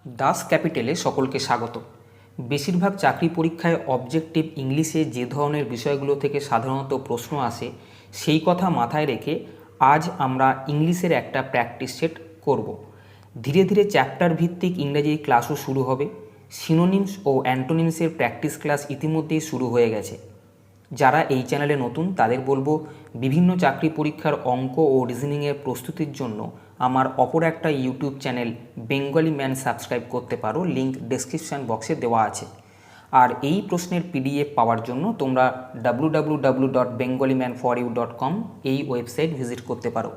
দাস ক্যাপিটালে সকলকে স্বাগত। বেশিরভাগ চাকরি পরীক্ষায় অবজেক্টিভ ইংলিশে যে ধরনের বিষয়গুলো থেকে সাধারণত প্রশ্ন আসে সেই কথা মাথায় রেখে আজ আমরা ইংলিশের একটা প্র্যাকটিস সেট করব। ধীরে ধীরে চ্যাপ্টার ভিত্তিক ইংরেজি ক্লাসও শুরু হবে। সিনোনিমস ও অ্যান্টোনিমসের প্র্যাকটিস ক্লাস ইতিমধ্যেই শুরু হয়ে গেছে। যারা এই চ্যানেলে নতুন তাদের বলবো বিভিন্ন চাকরি পরীক্ষার অঙ্ক ও রিজনিংয়ের প্রস্তুতির জন্য আমার অপর একটা YouTube channel Bengali man subscribe করতে পারো, লিঙ্ক ডেসক্রিপশান বক্সে দেওয়া আছে। আর এই প্রশ্নের পিডিএফ পাওয়ার জন্য তোমরা www.bengali-man-for-you.com এই ওয়েবসাইট ভিজিট করতে পারো।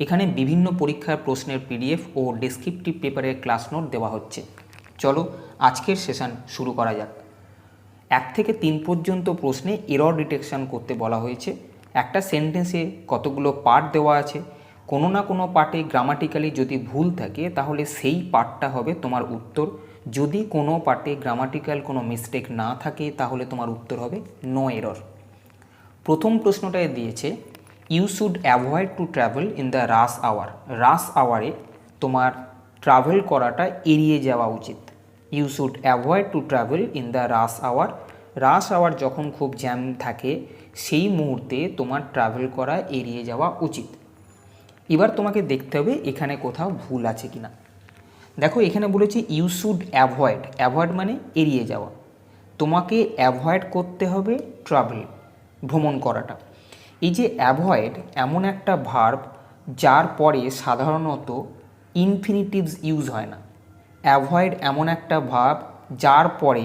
এখানে বিভিন্ন পরীক্ষার প্রশ্নের পিডিএফ ও ডেসক্রিপটিভ পেপারের ক্লাস নোট দেওয়া হচ্ছে। চলো আজকের সেশন শুরু করা যাক। 1 থেকে 3 পর্যন্ত প্রশ্নে এরর ডিটেকশন করতে বলা হয়েছে। একটা সেন্টেন্সে কতগুলো পার্ট দেওয়া আছে, কোনো না কোনো পার্টে গ্রামাটিক্যালি যদি ভুল থাকে তাহলে সেই পার্টটা হবে তোমার উত্তর। যদি কোনো পার্টে গ্রামাটিক্যাল কোনো মিস্টেক না থাকে তাহলে তোমার উত্তর হবে নো এরর। প্রথম প্রশ্নটায় দিয়েছে you should avoid to travel in the rush hour. Rush আওয়ারে তোমার ট্রাভেল করাটা এড়িয়ে যাওয়া উচিত। You should avoid to travel in the rush hour. Rush hour যখন খুব জ্যাম থাকে সেই মুহূর্তে তোমার ট্রাভেল করা এড়িয়ে যাওয়া উচিত। এবার তোমাকে দেখতে হবে এখানে কোথাও ভুল আছে কিনা। দেখো এখানে বলেছে ইউ শুড অ্যাভয়েড। অ্যাভয়েড মানে এড়িয়ে যাওয়া। তোমাকে অ্যাভয়েড করতে হবে ট্রাভেল, ভ্রমণ করাটা। এই যে অ্যাভয়েড এমন একটা ভার্ব যার পরে সাধারণত ইনফিনিটিভস ইউজ হয় না। অ্যাভয়েড এমন একটা ভার্ব যার পরে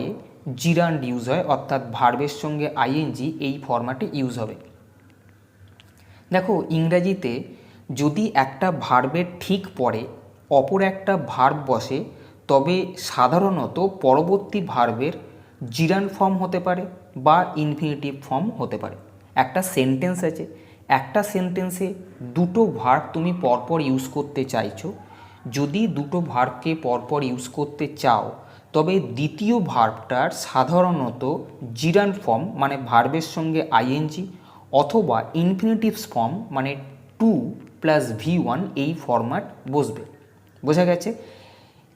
জিরান্ড ইউজ হয়, অর্থাৎ ভার্বের সঙ্গে আইএনজি এই ফরম্যাটে ইউজ হবে। দেখো ইংরাজিতে যদি একটা ভার্বের ঠিক পরে অপর একটা ভার্ব বসে তবে সাধারণত পরবর্তী ভার্বের জিরান্ড ফর্ম হতে পারে বা ইনফিনিটিভ ফর্ম হতে পারে। একটা সেন্টেন্স আছে, একটা সেন্টেন্সে দুটো ভার্ব তুমি পরপর ইউজ করতে চাইছো। যদি দুটো ভার্বকে পরপর ইউজ করতে চাও তবে দ্বিতীয় ভার্বটার সাধারণত জিরান্ড ফর্ম মানে ভার্বের সঙ্গে আইএনজি অথবা ইনফিনিটিভস ফর্ম মানে টু প্লাস V1 এই ফরম্যাট বসবে। বোঝা গেছে?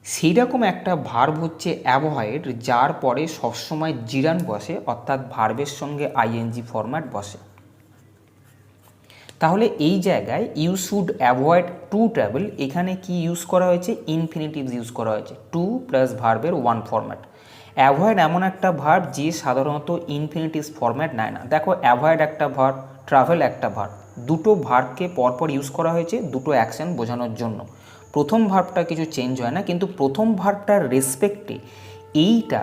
সেই রকম একটা ভার্ব হচ্ছে অ্যাভয়েড যার পরে সবসময় জিরান্ড বসে, অর্থাৎ ভার্বের সঙ্গে আইএনজি ফরম্যাট বসে। তাহলে এই জায়গায় you should avoid to travel, এখানে কি ইউজ করা হয়েছে? ইনফিনিটিভস ইউজ করা হয়েছে, টু প্লাস ভার্বের ওয়ান ফরম্যাট। অ্যাভয়েড এমন একটা ভার্ব যে সাধারণত ইনফিনিটিভস ফরম্যাট নেয় না। দেখো অ্যাভয়েড একটা ভার্ব, ট্রাভেল একটা ভার্ব, দুটো ভার্বকে পরপর ইউজ করা হয়েছে দুটো অ্যাকশন বোঝানোর জন্য। প্রথম ভার্বটা কিছু চেঞ্জ হয় না, কিন্তু প্রথম ভার্বটার রেসপেক্টে এইটা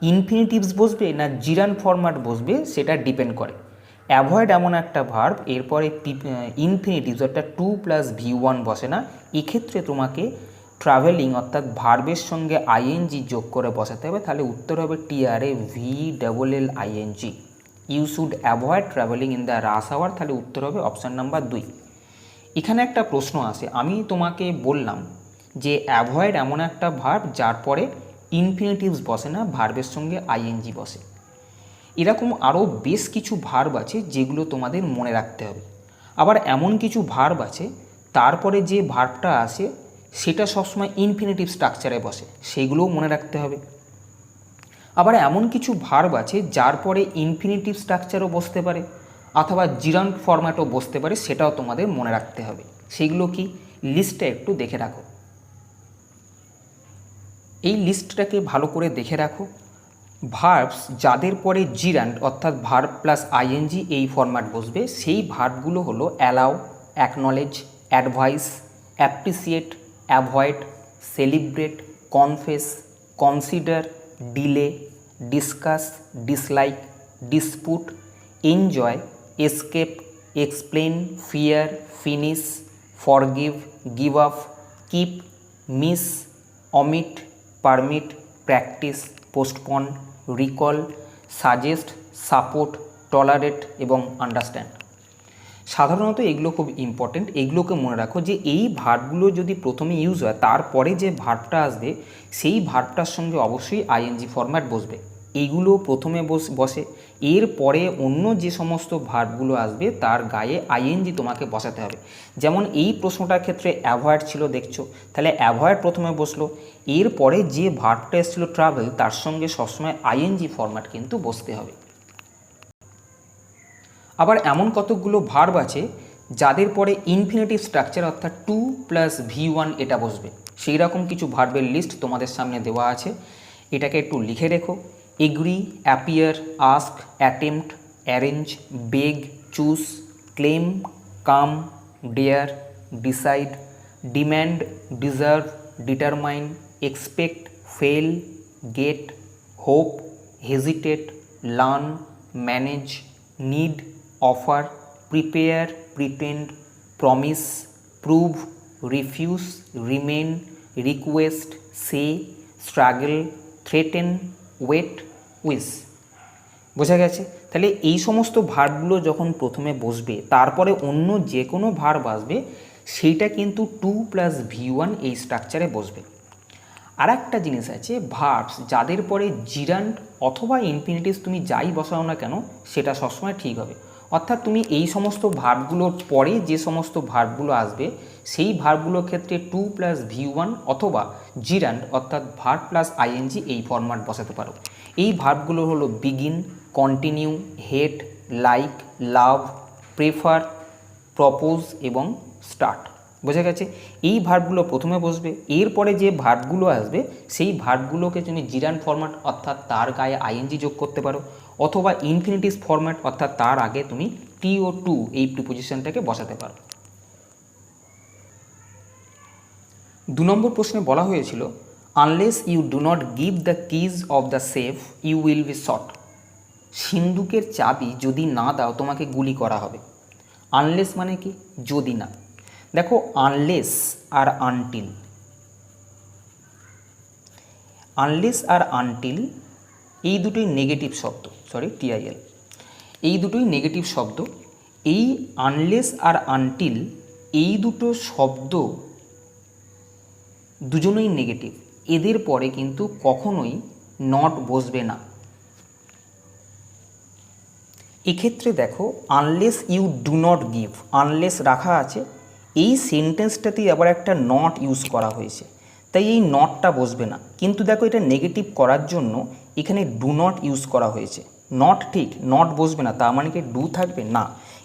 ইনফিনিটিভস বসবে না জিরান্ড ফরম্যাট বসবে সেটা ডিপেন্ড করে। অ্যাভয়েড এমন একটা ভার্ব এরপরে ইনফিনিটিভস অর্থাৎ টু প্লাস V1 বসে না, এক্ষেত্রে তোমাকে ট্রাভেলিং অর্থাৎ ভার্বের সঙ্গে আইএনজি যোগ করে বসাতে হবে। তাহলে উত্তর হবে TRAVLLING। You should avoid travelling in the rush hour, তাহলে উত্তর হবে অপশান নাম্বার 2। এখানে একটা প্রশ্ন আসে, আমি তোমাকে বললাম যে অ্যাভয়েড এমন একটা ভার্ব যার পরে ইনফিনিটিভস বসে না, ভার্বের সঙ্গে আইএনজি বসে। এরকম আরও বেশ কিছু ভার্ব আছে যেগুলো তোমাদের মনে রাখতে হবে। আবার এমন কিছু ভার্ব আছে তারপরে যে ভার্বটা আসে সেটা সবসময় ইনফিনিটিভ স্ট্রাকচারে বসে, সেগুলোও মনে রাখতে হবে। আবার এমন কিছু ভার্ব আছে যার পরে ইনফিনিটিভ স্ট্রাকচারও বসতে পারে অথবা জিরান্ড ফরম্যাটও বসতে পারে, সেটাও তোমাদের মনে রাখতে হবে। সেগুলো কি লিস্টটা একটু দেখে রাখো। এই লিস্টটাকে ভালো করে দেখে রাখো। ভার্বস যাদের পরে জিরান্ড অর্থাৎ ভার্ব প্লাস আইএনজি এই ফরম্যাট বসবে সেই ভার্বগুলো হলো allow, acknowledge, advice, appreciate, avoid, celebrate, confess, consider, delay, discuss, dislike, dispute, enjoy, escape, explain, fear, finish, forgive, give up, keep, miss, omit, permit, practice, postpone, recall, suggest, support, tolerate এবং understand. সাধারণত এগুলো খুব important, এগুলোকে মনে রাখো যে এই ভার্বগুলো যদি প্রথমে ইউজ হয় তারপরে যে ভার্বটা আসবে সেই ভার্বটার সঙ্গে অবশ্যই আইএনজি ফরম্যাট বসবে। এইগুলো প্রথমে বসে, এরপরে অন্য যে সমস্ত ভার্বগুলো আসবে তার গায়ে আইএনজি তোমাকে বসাতে হবে। যেমন এই প্রশ্নটার ক্ষেত্রে অ্যাভয়েড ছিল দেখছো, তাহলে অ্যাভয়েড প্রথমে বসলো, এরপরে যে ভার্বটা এসেছিল ট্রাভেল তার সঙ্গে সবসময় আইএনজি ফরম্যাট কিন্তু বসতে হবে। আবার এমন কতকগুলো ভার্ব আছে যাদের পরে ইনফিনিটিভ স্ট্রাকচার অর্থাৎ 2 + V1 এটা বসবে। সেই রকম কিছু ভার্বের লিস্ট তোমাদের সামনে দেওয়া আছে, এটাকে একটু লিখে রেখো। Agree, appear, ask, attempt, arrange, beg, choose, claim, come, dare, decide, demand, deserve, determine, expect, fail, get, hope, hesitate, learn, manage, need, offer, prepare, pretend, promise, prove, refuse, remain, request, say, struggle, threaten, wait, wish. বোঝা গেছে? তাহলে এই সমস্ত ভার্বগুলো যখন প্রথমে বসবে তারপরে অন্য যে কোনো ভার্ব আসবে সেইটা কিন্তু 2 + V1 এই স্ট্রাকচারে বসবে। আর একটা জিনিস আছে, ভার্বস যাদের পরে জিরান্ড অথবা ইনফিনিটিভস তুমি যাই বসাও না কেন সেটা সবসময় ঠিক হবে। অর্থাৎ তুমি এই সমস্ত ভার্বগুলোর পরে যে সমস্ত ভার্বগুলো আসবে সেই ভার্বগুলোর ক্ষেত্রে 2 + V1 অথবা জিরান্ড অর্থাৎ ভার্ব প্লাস আইএনজি এই ফরম্যাট বসাতে পারো। এই ভার্বগুলো হলো বিগিন, কন্টিনিউ, হেট, লাইক, লাভ, প্রেফার, প্রপোজ এবং স্টার্ট। বোঝা গেছে? এই ভার্বগুলো প্রথমে বসবে, এরপরে যে ভার্বগুলো আসবে সেই ভার্বগুলোকে তুমি জিরান্ড ফরম্যাট অর্থাৎ তার গায়ে আইএনজি যোগ করতে পারো, অথবা ইনফিনিটিভ ফরম্যাট অর্থাৎ তার আগে তুমি TO2 এই প্রিপোজিশনটাকে বসাতে পারো। 2 নম্বর প্রশ্নে বলা হয়েছিল unless you do not give the keys of the safe you will be shot. সিন্দুকের চাবি যদি না দাও তোমাকে গুলি করা হবে। আনলেস মানে কি? যদি না। দেখো আনলেস আর আনটিল, আনলেস আর আনটিল এই দুটোই নেগেটিভ শব্দ, TIL, এই দুটোই নেগেটিভ শব্দ। এই আনলেস আর আনটিল এই দুটো শব্দ দুজনেই নেগেটিভ, এদের পরে কিন্তু কখনোই নট বসবে না। এক্ষেত্রে দেখো unless you do not give, unless রাখা আছে, এই সেন্টেন্সটাতেই আবার একটা নট ইউজ করা হয়েছে, তাই এই নটটা বসবে না। কিন্তু দেখো এটা নেগেটিভ করার জন্য এখানে ডু নট ইউজ করা হয়েছে। নট ঠিক, নট বসবে না, তার মানে কি ডু থাকবে না।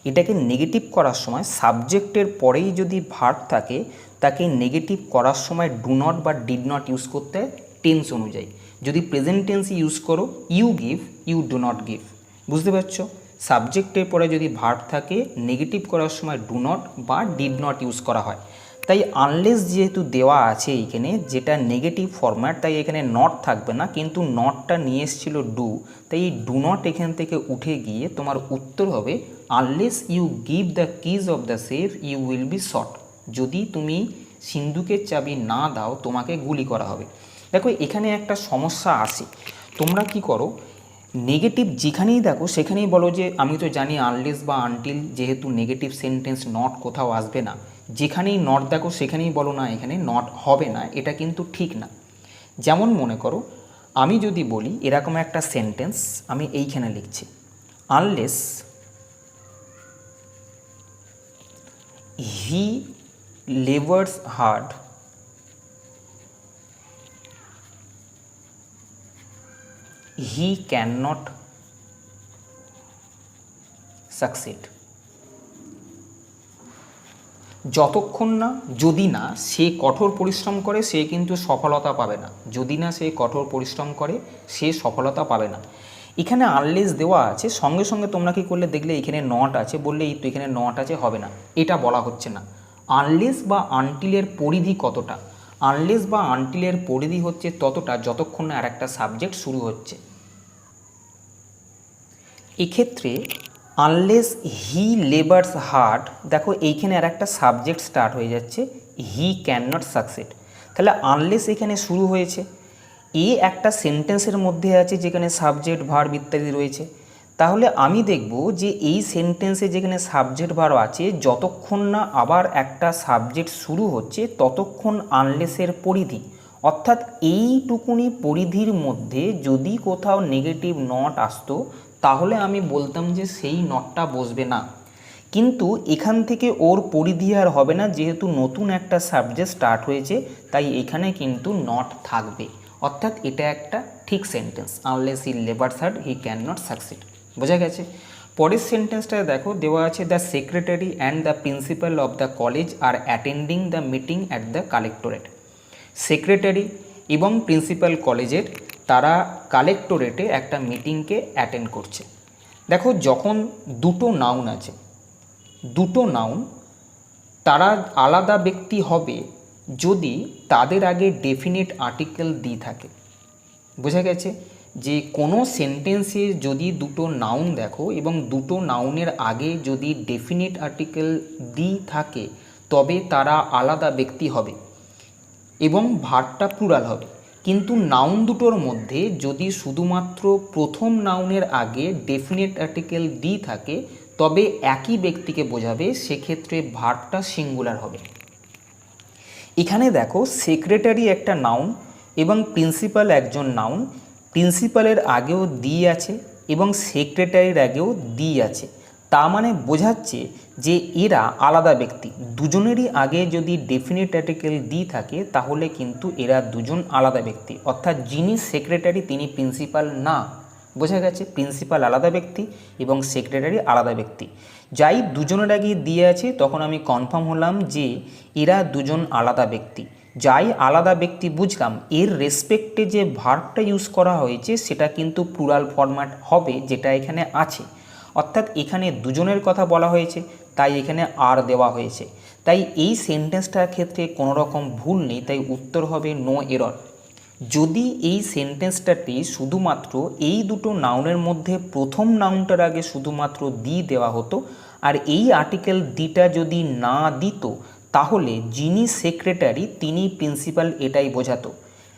এটাকে নেগেটিভ করার সময় সাবজেক্টের পরেই যদি ভার্ব থাকে তাকে নেগেটিভ করার সময় ডু নট বা ডিড নট ইউজ করতে হয় টেন্স অনুযায়ী। যদি প্রেজেন্ট টেন্স ইউজ করো you give, you do not give. বুঝতে পারছো? সাবজেক্টের পরে যদি ভার্ব থাকে নেগেটিভ করার সময় ডু নট বা ডিড নট ইউজ করা হয়। তাই আনলেস যেহেতু দেওয়া আছে এইখানে যেটা নেগেটিভ ফরম্যাট, তাই এখানে নট থাকবে না, কিন্তু নটটা নিয়ে এসেছিল ডু, তাই এই ডু নট এখান থেকে উঠে গিয়ে তোমার উত্তর হবে unless you give the keys of the safe you will be shot. যদি তুমি সিন্দুকের চাবি না দাও তোমাকে গুলি করা হবে। দেখো এখানে একটা সমস্যা আসে, তোমরা কি করো নেগেটিভ যেখানেই দেখো সেখানেই বলো যে আমি তো জানি আনলেস বা আনটিল যেহেতু নেগেটিভ সেন্টেন্স নট কোথাও আসবে না, যেখানেই নট দেখো সেখানেই বলো না এখানে নট হবে না, এটা কিন্তু ঠিক না। যেমন মনে করো আমি যদি বলি এরকম একটা সেন্টেন্স আমি এইখানে লিখছি, unless he labours hard he cannot succeed। যতক্ষণ না যদি না সে কঠোর পরিশ্রম করে সে কিন্তু সফলতা পাবে না, যদি না সে কঠোর পরিশ্রম করে সে সফলতা পাবে না। এখানে আনলেস দেওয়া আছে, সঙ্গে সঙ্গে তোমরা কি করলে দেখলে এখানে নট আছে, বললে এই তো এখানে নট আছে হবে না, এটা বলা হচ্ছে না। আনলেস বা আনটিলের পরিধি কতটা? আনলেস বা আনটিলের পরিধি হচ্ছে ততটা যতক্ষণ না আর একটা সাবজেক্ট শুরু হচ্ছে। এক্ষেত্রে আনলেস হি লেবার্স হার্ড, দেখো এইখানে আর একটা সাবজেক্ট স্টার্ট হয়ে যাচ্ছে, হি ক্যান নট সাকসিড। তাহলে আনলেস এখানে শুরু হয়েছে, এ একটা সেন্টেন্সের মধ্যে আছে যেখানে সাবজেক্ট ভার্ব ইত্যাদি রয়েছে। তাহলে আমি দেখব যে এই সেন্টেন্সে যেখানে সাবজেক্ট ভার্ব আছে যতক্ষণ না আবার একটা সাবজেক্ট শুরু হচ্ছে ততক্ষণ আনলেসের পরিধি, অর্থাৎ এইটুকুনি পরিধির মধ্যে যদি কোথাও নেগেটিভ নট আসতো তাহলে আমি বলতাম যে সেই নটটা বসবে না, কিন্তু এখান থেকে ওর পরিধি আর হবে না, যেহেতু নতুন একটা সাবজেক্ট স্টার্ট হয়েছে তাই এখানে কিন্তু নট থাকবে। অর্থাৎ এটা একটা ঠিক sentence, unless he labours hard he can not succeed. বোঝা গেছে? পরের সেন্টেন্সটা দেখো, দেওয়া আছে the secretary and the principal of the college R attending the meeting at the collectorate. Secretary এবং প্রিন্সিপাল কলেজের তারা কালেক্টরেটে একটা মিটিংকে অ্যাটেন্ড করছে। দেখো, যখন দুটো নাউন আছে, দুটো নাউন তারা আলাদা ব্যক্তি হবে যদি তাদের আগে ডেফিনিট আর্টিকেল দি থাকে। বোঝা গেছে? যে কোনো সেন্টেন্সে যদি দুটো নাউন দেখো এবং দুটো নাউনের আগে যদি ডেফিনিট আর্টিকেল দি থাকে তবে তারা আলাদা ব্যক্তি হবে এবং ভার্বটা প্লুরাল হবে। কিন্তু নাউন দুটোর মধ্যে যদি শুধুমাত্র প্রথম নাউনের আগে ডেফিনিট আর্টিকেল দি থাকে তবে একই ব্যক্তিকে বোঝাবে, সেক্ষেত্রে ভার্বটা সিঙ্গুলার হবে। এখানে দেখো, সেক্রেটারি একটা নাউন এবং প্রিন্সিপাল একজন নাউন। প্রিন্সিপালের আগেও দি আছে এবং সেক্রেটারির আগেও দি আছে, তা মানে বোঝাচ্ছে যে এরা আলাদা ব্যক্তি। দুজনেরই আগে যদি ডেফিনিট আর্টিকেল দি থাকে তাহলে কিন্তু এরা দুজন আলাদা ব্যক্তি, অর্থাৎ যিনি সেক্রেটারি তিনি প্রিন্সিপাল না। বোঝা গেছে? প্রিন্সিপাল আলাদা ব্যক্তি এবং সেক্রেটারি আলাদা ব্যক্তি। যাই দুজনের আগে দিয়ে আছে তখন আমি কনফার্ম হলাম যে এরা দুজন আলাদা ব্যক্তি। যাই আলাদা ব্যক্তি বুঝলাম, এর রেসপেক্টে যে ভার্বটা ইউজ করা হয়েছে সেটা কিন্তু প্লুরাল ফরম্যাট হবে, যেটা এখানে আছে। অর্থাৎ এখানে দুজনের কথা বলা হয়েছে তাই এখানে আর দেওয়া হয়েছে। তাই এই সেন্টেন্সটার ক্ষেত্রে কোনো রকম ভুল নেই, তাই উত্তর হবে নো এরর। যদি এই সেন্টেন্সটাতে শুধুমাত্র এই দুটো নাউনের মধ্যে প্রথম নাউনটার আগে শুধুমাত্র দি দেওয়া হতো আর এই আর্টিকেল দিটা যদি না দিত তাহলে যিনি সেক্রেটারি তিনি প্রিন্সিপাল এটাই বোঝাতো।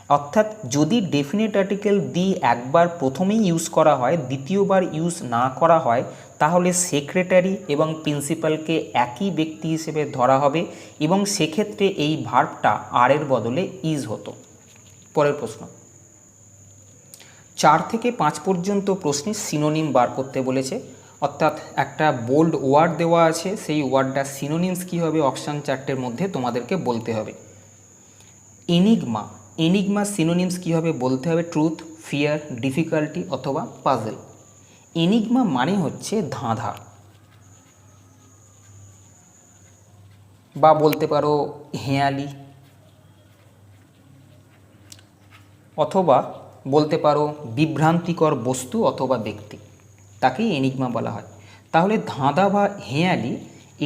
অর্থাৎ যদি ডেফিনিট আর্টিকেল দি একবার প্রথমেই ইউজ করা হয়, দ্বিতীয়বার ইউজ না করা হয়, তাহলে সেক্রেটারি এবং প্রিন্সিপালকে একই ব্যক্তি হিসেবে ধরা হবে এবং সেক্ষেত্রে এই ভার্বটা আর এর বদলে ইজ হতো। পরের প্রশ্ন, 4 থেকে 5 পর্যন্ত প্রশ্নে সিনোনিম বার করতে বলেছে। অর্থাৎ একটা বোল্ড ওয়ার্ড দেওয়া আছে, সেই ওয়ার্ডটা সিনোনিমস কী হবে অপশান 4টের মধ্যে তোমাদেরকে বলতে হবে। এনিগমা, এনিগমা সিনোনিমস কী হবে বলতে হবে ট্রুথ, ফিয়ার, ডিফিকাল্টি অথবা পাজল। এনিগমা মানে হচ্ছে ধাঁধা, বা বলতে পারো হেঁয়ালি, অথবা বলতে পারো বিভ্রান্তিকর বস্তু অথবা ব্যক্তি, তাকেই এনিগমা বলা হয়। তাহলে ধাঁধা বা হেঁয়ালি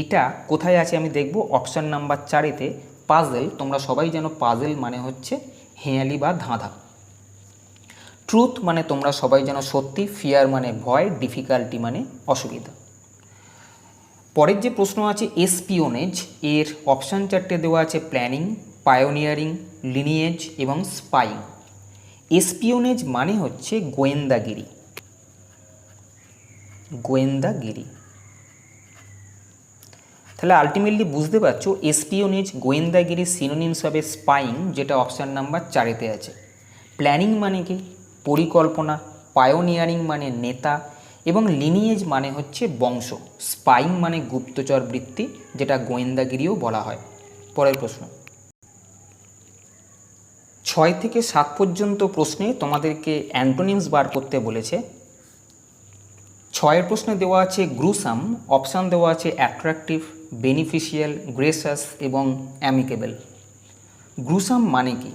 এটা কোথায় আছে আমি দেখব অপশান নাম্বার 4-এতে পাজেল। তোমরা সবাই জানো পাজেল মানে হচ্ছে হেঁয়ালি বা ধাঁধা। ট্রুথ মানে তোমরা সবাই জানো সত্যি, ফিয়ার মানে ভয়, ডিফিকাল্টি মানে অসুবিধা। পরের যে প্রশ্ন আছে এসপিওনেজ, এর অপশান 4টে দেওয়া আছে প্ল্যানিং, পায়োনিয়ারিং, লিনিয়েজ এবং স্পাইং। এসপিওনেজ মানে হচ্ছে গোয়েন্দাগিরি, গোয়েন্দাগিরি। তাহলে আলটিমেটলি বুঝতে পারছো এসপিওনেজ গোয়েন্দাগিরির সিনোনিমস হবে স্পাইং, যেটা অপশান নাম্বার 4-এতে আছে। প্ল্যানিং মানে কি পরিকল্পনা, পায়োনিয়ারিং মানে নেতা এবং লিনিয়েজ মানে হচ্ছে বংশ, স্পাইং মানে গুপ্তচর বৃত্তি, যেটা গোয়েন্দাগিরিও বলা হয়। পরের প্রশ্ন, 6 থেকে 7 পর্যন্ত প্রশ্নে তোমাদেরকে অ্যান্টোনিমস বার করতে বলেছে। 6-এর প্রশ্নে দেওয়া আছে গ্রুসাম, অপশান দেওয়া আছে অ্যাট্রাকটিভ, বেনিফিশিয়াল, গ্রেসাস এবং অ্যামিকেবল। গ্রুসাম মানে কি?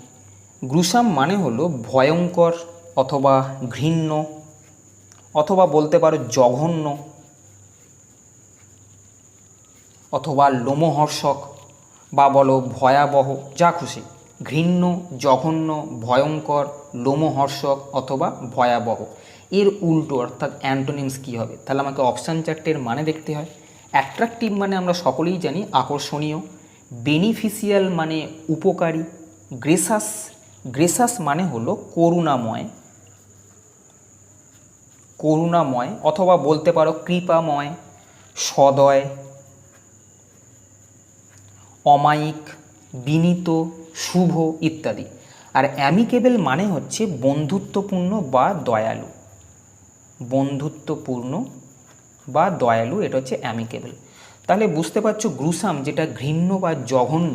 গ্রুসাম মানে হলো ভয়ঙ্কর অথবা ঘৃণ্য অথবা বলতে পারো জঘন্য অথবা লোমহর্ষক বা বলো ভয়াবহ, যা খুশি। ঘৃণ্য, জঘন্য, ভয়ঙ্কর, লোমহর্ষক অথবা ভয়াবহ। এর উল্টো অর্থাৎ অ্যান্টোনিমস কী হবে? তাহলে আমাকে অপশান 4টের মানে দেখতে হয়। অ্যাট্রাকটিভ মানে আমরা সকলেই জানি আকর্ষণীয়, বেনিফিশিয়াল মানে উপকারী, গ্রেসাস, গ্রেসাস মানে হলো করুণাময়, করুণাময় অথবা বলতে পারো কৃপাময়, সদয়, অমায়িক, বিনীত, শুভ ইত্যাদি। আর অ্যামিকেবল মানে হচ্ছে বন্ধুত্বপূর্ণ বা দয়ালু, বন্ধুত্বপূর্ণ বা দয়ালু, এটা হচ্ছে অ্যামিকেবল। তাহলে বুঝতে পারছো গ্রুসাম যেটা ঘৃণ্য বা জঘন্য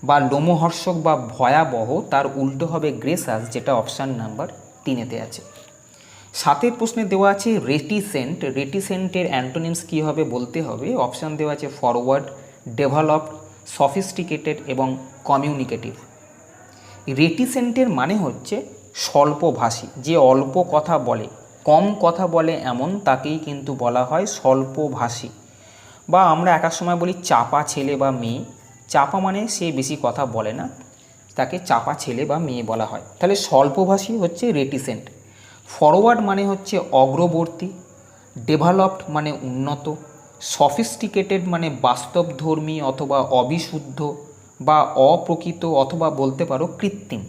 বা লোমহর্ষক বা ভয়াবহ, তার উল্টো হবে গ্রেসাস, যেটা অপশান নাম্বার 3-এতে আছে। 7-এর প্রশ্নে দেওয়া আছে রেটিসেন্ট। রেটিসেন্টের অ্যান্টোনিমস কী হবে বলতে হবে। অপশান দেওয়া আছে ফরওয়ার্ড, ডেভেলপড, সফিস্টিকেটেড এবং কমিউনিকেটিভ। রেটিসেন্টের মানে হচ্ছে স্বল্পভাষী, যে অল্প কথা বলে, কম কথা বলে এমন তাকেই কিন্তু বলা হয় স্বল্পভাষী। বা আমরা এক এক সময় বলি চাপা ছেলে বা মেয়ে। চাপা মানে সে বেশি কথা বলে না, তাকে চাপা ছেলে বা মেয়ে বলা হয়। তাহলে স্বল্পভাষী হচ্ছে রেটিসেন্ট। ফরওয়ার্ড মানে হচ্ছে অগ্রবর্তী, ডেভেলপড মানে উন্নত, সফিস্টিকেটেড মানে বাস্তবধর্মী অথবা অবিশুদ্ধ বা অপ্রকৃত অথবা বলতে পারো কৃত্রিম,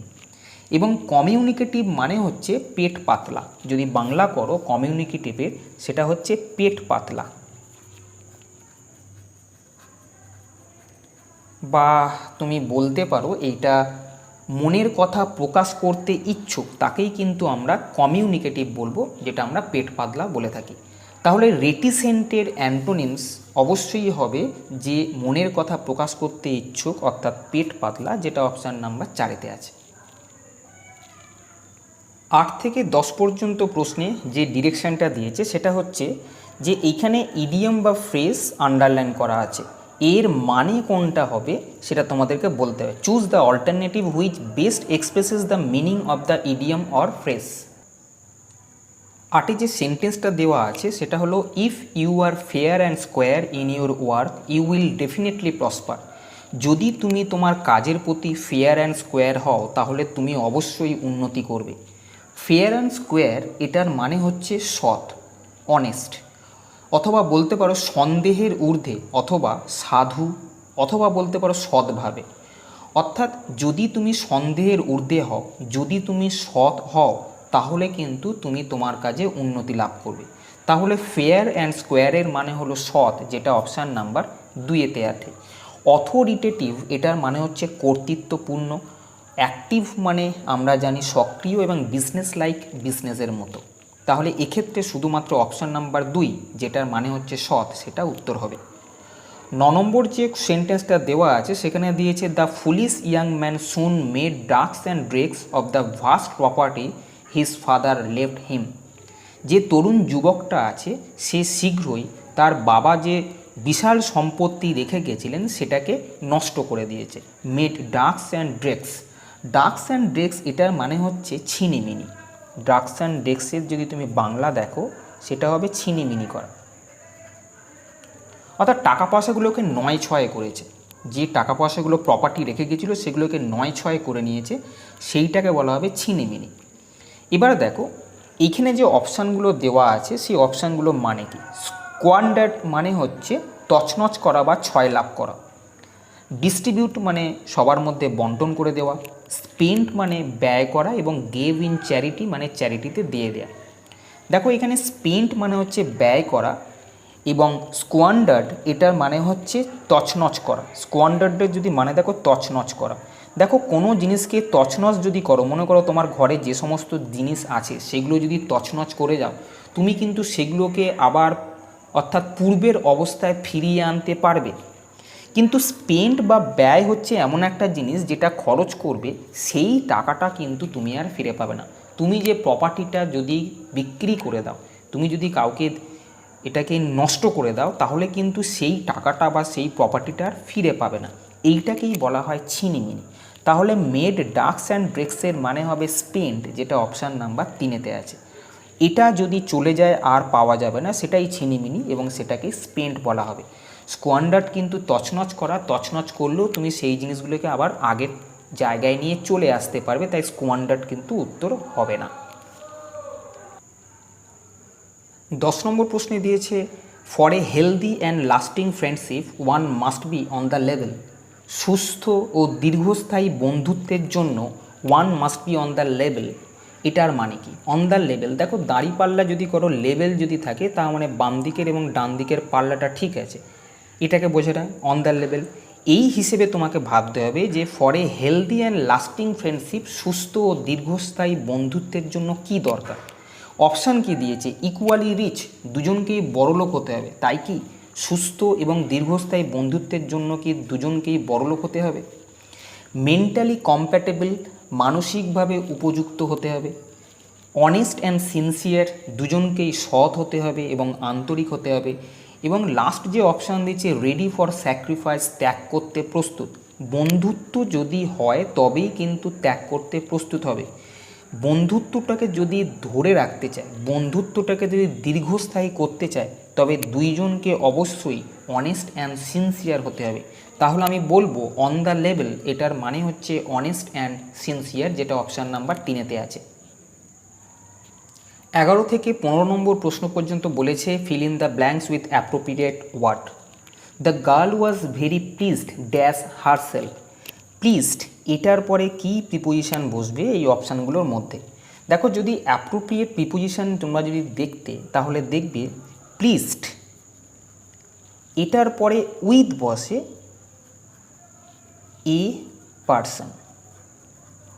এবং কমিউনিকেটিভ মানে হচ্ছে পেট পাতলা। যদি বাংলা করো কমিউনিকেটিভের, সেটা হচ্ছে পেট পাতলা। বা তুমি বলতে পারো এইটা মনের কথা প্রকাশ করতে ইচ্ছুক, তাকেই কিন্তু আমরা কমিউনিকেটিভ বলবো, যেটা আমরা পেট পাতলা বলে থাকি। তাহলে রেটিসেন্টের অ্যান্টোনিমস অবশ্যই হবে যে মনের কথা প্রকাশ করতে ইচ্ছুক, অর্থাৎ পেট পাতলা, যেটা অপশান নাম্বার 4-এতে আছে। 8 থেকে 10 পর্যন্ত প্রশ্নে যে ডিরেকশানটা দিয়েছে সেটা হচ্ছে যে এইখানে ইডিয়ম বা ফ্রেজ আন্ডারলাইন করা আছে, এর মানে কোনটা হবে সেটা তোমাদেরকে বলতে হবে। Choose the alternative which best expresses the meaning of the idiom or phrase. 8-এ যে সেন্টেন্সটা দেওয়া আছে সেটা হলো if you are fair and square in your work you will definitely prosper. যদি তুমি তোমার কাজের প্রতি ফেয়ার অ্যান্ড স্কোয়ার হও তাহলে তুমি অবশ্যই উন্নতি করবে। ফেয়ার অ্যান্ড স্কোয়ার এটার মানে হচ্ছে সৎ, অনেস্ট, অথবা বলতে পারো সন্দেহের ঊর্ধ্বে, অথবা সাধু, অথবা বলতে পারো সৎভাবে। অর্থাৎ যদি তুমি সন্দেহের ঊর্ধ্বে হও, যদি তুমি সৎ হও, তাহলে কিন্তু তুমি তোমার কাজে উন্নতি লাভ করবে। তাহলে ফেয়ার অ্যান্ড স্কোয়ারের মানে হলো সৎ, যেটা অপশান নাম্বার 2-এতে আছে। অথরিটেটিভ এটার মানে হচ্ছে কর্তৃত্বপূর্ণ। অ্যাক্টিভ মানে আমরা জানি সক্রিয়, এবং বিজনেস লাইক বিজনেসের মতো। তাহলে এক্ষেত্রে শুধুমাত্র অপশান নাম্বার 2, যেটার মানে হচ্ছে সৎ, সেটা উত্তর হবে। 9 নম্বর যে সেন্টেন্সটা দেওয়া আছে সেখানে দিয়েছে the foolish young man soon made ducks and drakes of the vast property his father left হিম। যে তরুণ যুবকটা আছে সে শীঘ্রই তার বাবা যে বিশাল সম্পত্তি রেখে গেছিলেন সেটাকে নষ্ট করে দিয়েছে। Made ducks and drakes. Ducks and drakes এটার মানে হচ্ছে ছিনিমিনি। ডাক্স অ্যান্ড ড্রেক্সের যদি তুমি বাংলা দেখো সেটা হবে ছিনিমিনি করা, অর্থাৎ টাকা পয়সাগুলোকে 9-6 করেছে। যে টাকা পয়সাগুলো প্রপার্টি রেখে গেছিলো সেগুলোকে 9-6 করে নিয়েছে, সেইটাকে বলা হবে ছিনিমিনি। এবার দেখো এইখানে যে অপশানগুলো দেওয়া আছে সেই অপশানগুলো মানে কি। স্কোয়ান্ডার্ড মানে হচ্ছে তছনছ করা বা ছয় লাভ করা। ডিস্ট্রিবিউট মানে সবার মধ্যে বন্টন করে দেওয়া। স্পেন্ট মানে ব্যয় করা, এবং গেভ ইন চ্যারিটি মানে চ্যারিটিতে দিয়ে দেওয়া। দেখো এখানে স্পেন্ট মানে হচ্ছে ব্যয় করা, এবং স্কোয়ান্ডার্ড এটার মানে হচ্ছে তছনছ করা। স্কোয়ান্ডার্ডের যদি মানে দেখো তছনছ করা। দেখো কোনো জিনিসকে তছনছ যদি করো, মনে করো তোমার ঘরে যে সমস্ত জিনিস আছে সেগুলো যদি তছনছ করে যাও, তুমি কিন্তু সেগুলোকে আবার অর্থাৎ পূর্বের অবস্থায় ফিরিয়ে আনতে পারবে। কিন্তু স্পেন্ট বা ব্যয় হচ্ছে এমন একটা জিনিস যেটা খরচ করবে, সেই টাকাটা কিন্তু তুমি আর ফিরে পাবে না। তুমি যে প্রপার্টিটা যদি বিক্রি করে দাও, তুমি যদি কাউকে এটাকে নষ্ট করে দাও, তাহলে কিন্তু সেই টাকাটা বা সেই প্রপার্টিটা আর ফিরে পাবে না। এইটাকেই বলা হয় ছিনিমিনি। তাহলে মেড ডাক্স অ্যান্ড ড্রেক্সের মানে হবে স্পেন্ট, যেটা অপশান নাম্বার 3-এতে আছে। এটা যদি চলে যায় আর পাওয়া যাবে না, সেটাই ছিনিমিনি, এবং সেটাকে স্পেন্ট বলা হবে। স্কোয়ান্ডার্ড কিন্তু তছনছ করা, তছনছ করলেও তুমি সেই জিনিসগুলোকে আবার আগের জায়গায় নিয়ে চলে আসতে পারবে, তাই স্কোয়ান্ডার্ড কিন্তু উত্তর হবে না। 10 নম্বর প্রশ্নে দিয়েছে for a healthy and lasting friendship one must be on the level. সুস্থ ও দীর্ঘস্থায়ী বন্ধুত্বের জন্য one must be on the level, এটার মানে কি। অন দ্য লেভেল, দেখো দাঁড়িপাল্লা যদি করো, লেভেল যদি থাকে তার মানে বাম দিকের এবং ডান দিকের পাল্লাটা ঠিক আছে, এটাকে বোঝায় অন দ্য লেভেল। এই হিসেবে তোমাকে ভাবতে হবে যে for a healthy and lasting friendship, সুস্থ ও দীর্ঘস্থায়ী বন্ধুত্বের জন্য কি দরকার। অপশান কি দিয়েছে, ইকুয়ালি রিচ, দুজনকেই বড়লোক হতে হবে। তাই কি সুস্থ এবং দীর্ঘস্থায়ী বন্ধুত্বের জন্য কি দুজনকেই বড়লোক হতে হবে। মেন্টালি কম্প্যাটেবল, মানসিকভাবে উপযুক্ত হতে হবে। অনেস্ট অ্যান্ড সিনসিয়ার, দুজনকেই সৎ হতে হবে এবং আন্তরিক হতে হবে। এবং লাস্ট যে অপশান দিচ্ছে রেডি ফর স্যাক্রিফাইস, ত্যাগ করতে প্রস্তুত। বন্ধুত্ব যদি হয় তবেই কিন্তু ত্যাগ করতে প্রস্তুত হবে। বন্ধুত্বটাকে যদি ধরে রাখতে চায়, বন্ধুত্বটাকে যদি দীর্ঘস্থায়ী করতে চায়, তবে দুইজনকে অবশ্যই অনেস্ট অ্যান্ড সিনসিয়ার হতে হবে। তাহলে আমি বলবো অন দ্য লেভেল, এটার মানে হচ্ছে অনেস্ট অ্যান্ড সিনসিয়ার, যেটা অপশান নাম্বার 3-তে আছে। 11 থেকে 15 নম্বর প্রশ্ন পর্যন্ত বলেছে fill in the blanks with appropriate word. The girl was very pleased dash herself. Pleased এটার পরে কি প্রিপোজিশন বসবে এই অপশানগুলোর মধ্যে। দেখো, যদি অ্যাপ্রোপ্রিয়েট প্রিপোজিশন তোমরা যদি দেখতে, তাহলে দেখবে প্লিজড এটার পরে উইথ বসে এ পারসন,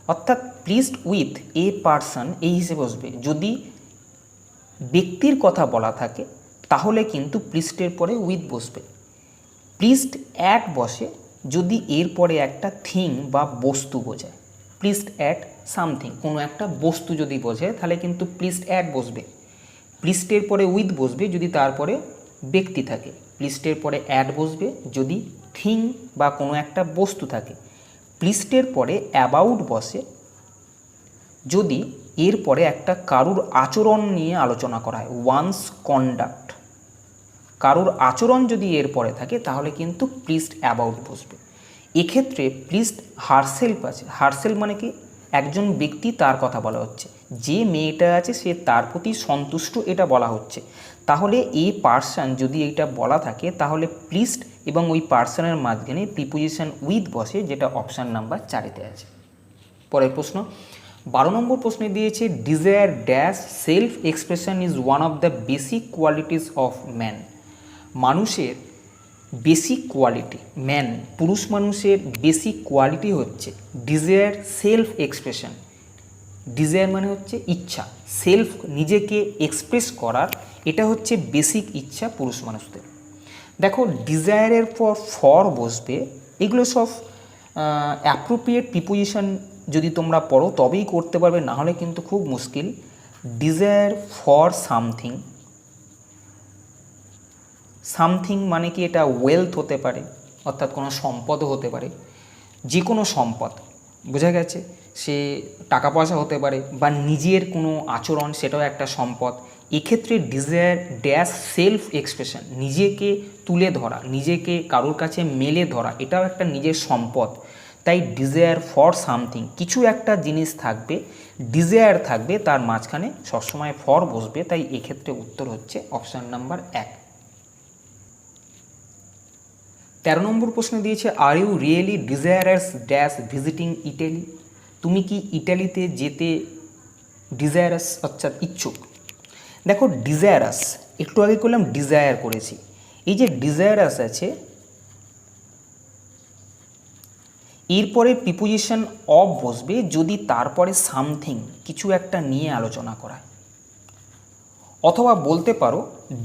অর্থাৎ প্লিজড উইথ এ পারসন এই হিসেবে বসবে। যদি ব্যক্তির কথা বলা থাকে তাহলে কিন্তু প্লিজডের পরে উইথ বসবে। প্লিজড অ্যাট বসে যদি এর পরে একটা থিং বা বস্তু বোঝায়। প্লিজড অ্যাট সামথিং, কোনো একটা বস্তু যদি বোঝায় তাহলে কিন্তু প্লিজড অ্যাট বসবে। প্লিজডের পরে উইথ বসবে যদি তারপরে ব্যক্তি থাকে। প্লিজডের পরে অ্যাট বসবে যদি থিং বা কোনো একটা বস্তু থাকে। প্লিজডের পরে অ্যাবাউট বসে যদি এরপরে একটা কারুর আচরণ নিয়ে আলোচনা করা হয়। ওয়ান্স কন্ডাক্ট, কারুর আচরণ যদি এরপরে থাকে তাহলে কিন্তু প্লিজড অ্যাবাউট বসবে। এক্ষেত্রে প্লিজড হারসেলফ আছে। হারসেলফ মানে কি, একজন ব্যক্তি, তার কথা বলা হচ্ছে। যে মেয়েটা আছে সে তার প্রতি সন্তুষ্ট, এটা বলা হচ্ছে। তাহলে এই পার্সন যদি এইটা বলা থাকে তাহলে প্লিজড এবং ওই পার্সনের মাঝখানে প্রিপোজিশন উইথ বসে, যেটা অপশান নাম্বার 4-তে আছে। পরের প্রশ্ন 12 নম্বর প্রশ্নে দিয়েছে desire dash self expression is one of the basic qualities of man. মানুষের বেসিক কোয়ালিটি, ম্যান পুরুষ মানুষের বেসিক কোয়ালিটি হচ্ছে ডিজায়ার সেলফ এক্সপ্রেশন। ডিজায়ার মানে হচ্ছে ইচ্ছা, সেলফ নিজেকে এক্সপ্রেস করার, এটা হচ্ছে বেসিক ইচ্ছা পুরুষ মানুষদের। দেখো, ডিজায়ারের পর ফর বসবে, এগুলো সব অ্যাপ্রোপ্রিয়েট প্রিপোজিশন যদি তোমরা পড়ো তবেই করতে পারবে, না হলে কিন্তু খুব মুশকিল। ডিজায়ার ফর সামথিং, সামথিং মানে কি, এটা ওয়েলথ হতে পারে, অর্থাৎ কোনো সম্পদও হতে পারে, যে কোনো সম্পদ, বোঝা গেছে। সে টাকা পয়সা হতে পারে বা নিজের কোনো আচরণ, সেটাও একটা সম্পদ। এক্ষেত্রে ডিজায়ার ড্যাশ সেলফ এক্সপ্রেশন, নিজেকে তুলে ধরা, নিজেকে কারোর কাছে মেলে ধরা, এটাও একটা নিজের সম্পদ। তাই ডিজায়ার ফর সামথিং, কিছু একটা জিনিস থাকবে, ডিজায়ার থাকবে, তার মাঝখানে সবসময় ফর বসবে। তাই এক্ষেত্রে উত্তর হচ্ছে অপশান নাম্বার 1। 13 নম্বর প্রশ্ন দিয়েছে are you really desirous dash visiting Italy. তুমি কি ইটালিতে যেতে ডিজায়ারাস, অর্থাৎ ইচ্ছুক। দেখো, ডিজায়ারাস একটু আগে করলাম ডিজায়ার করেছি, এই যে ডিজায়ারাস আছে এরপরে প্রিপোজিশন অফ বসবে যদি তারপরে সামথিং কিছু একটা নিয়ে আলোচনা করা, অথবা বলতে পারো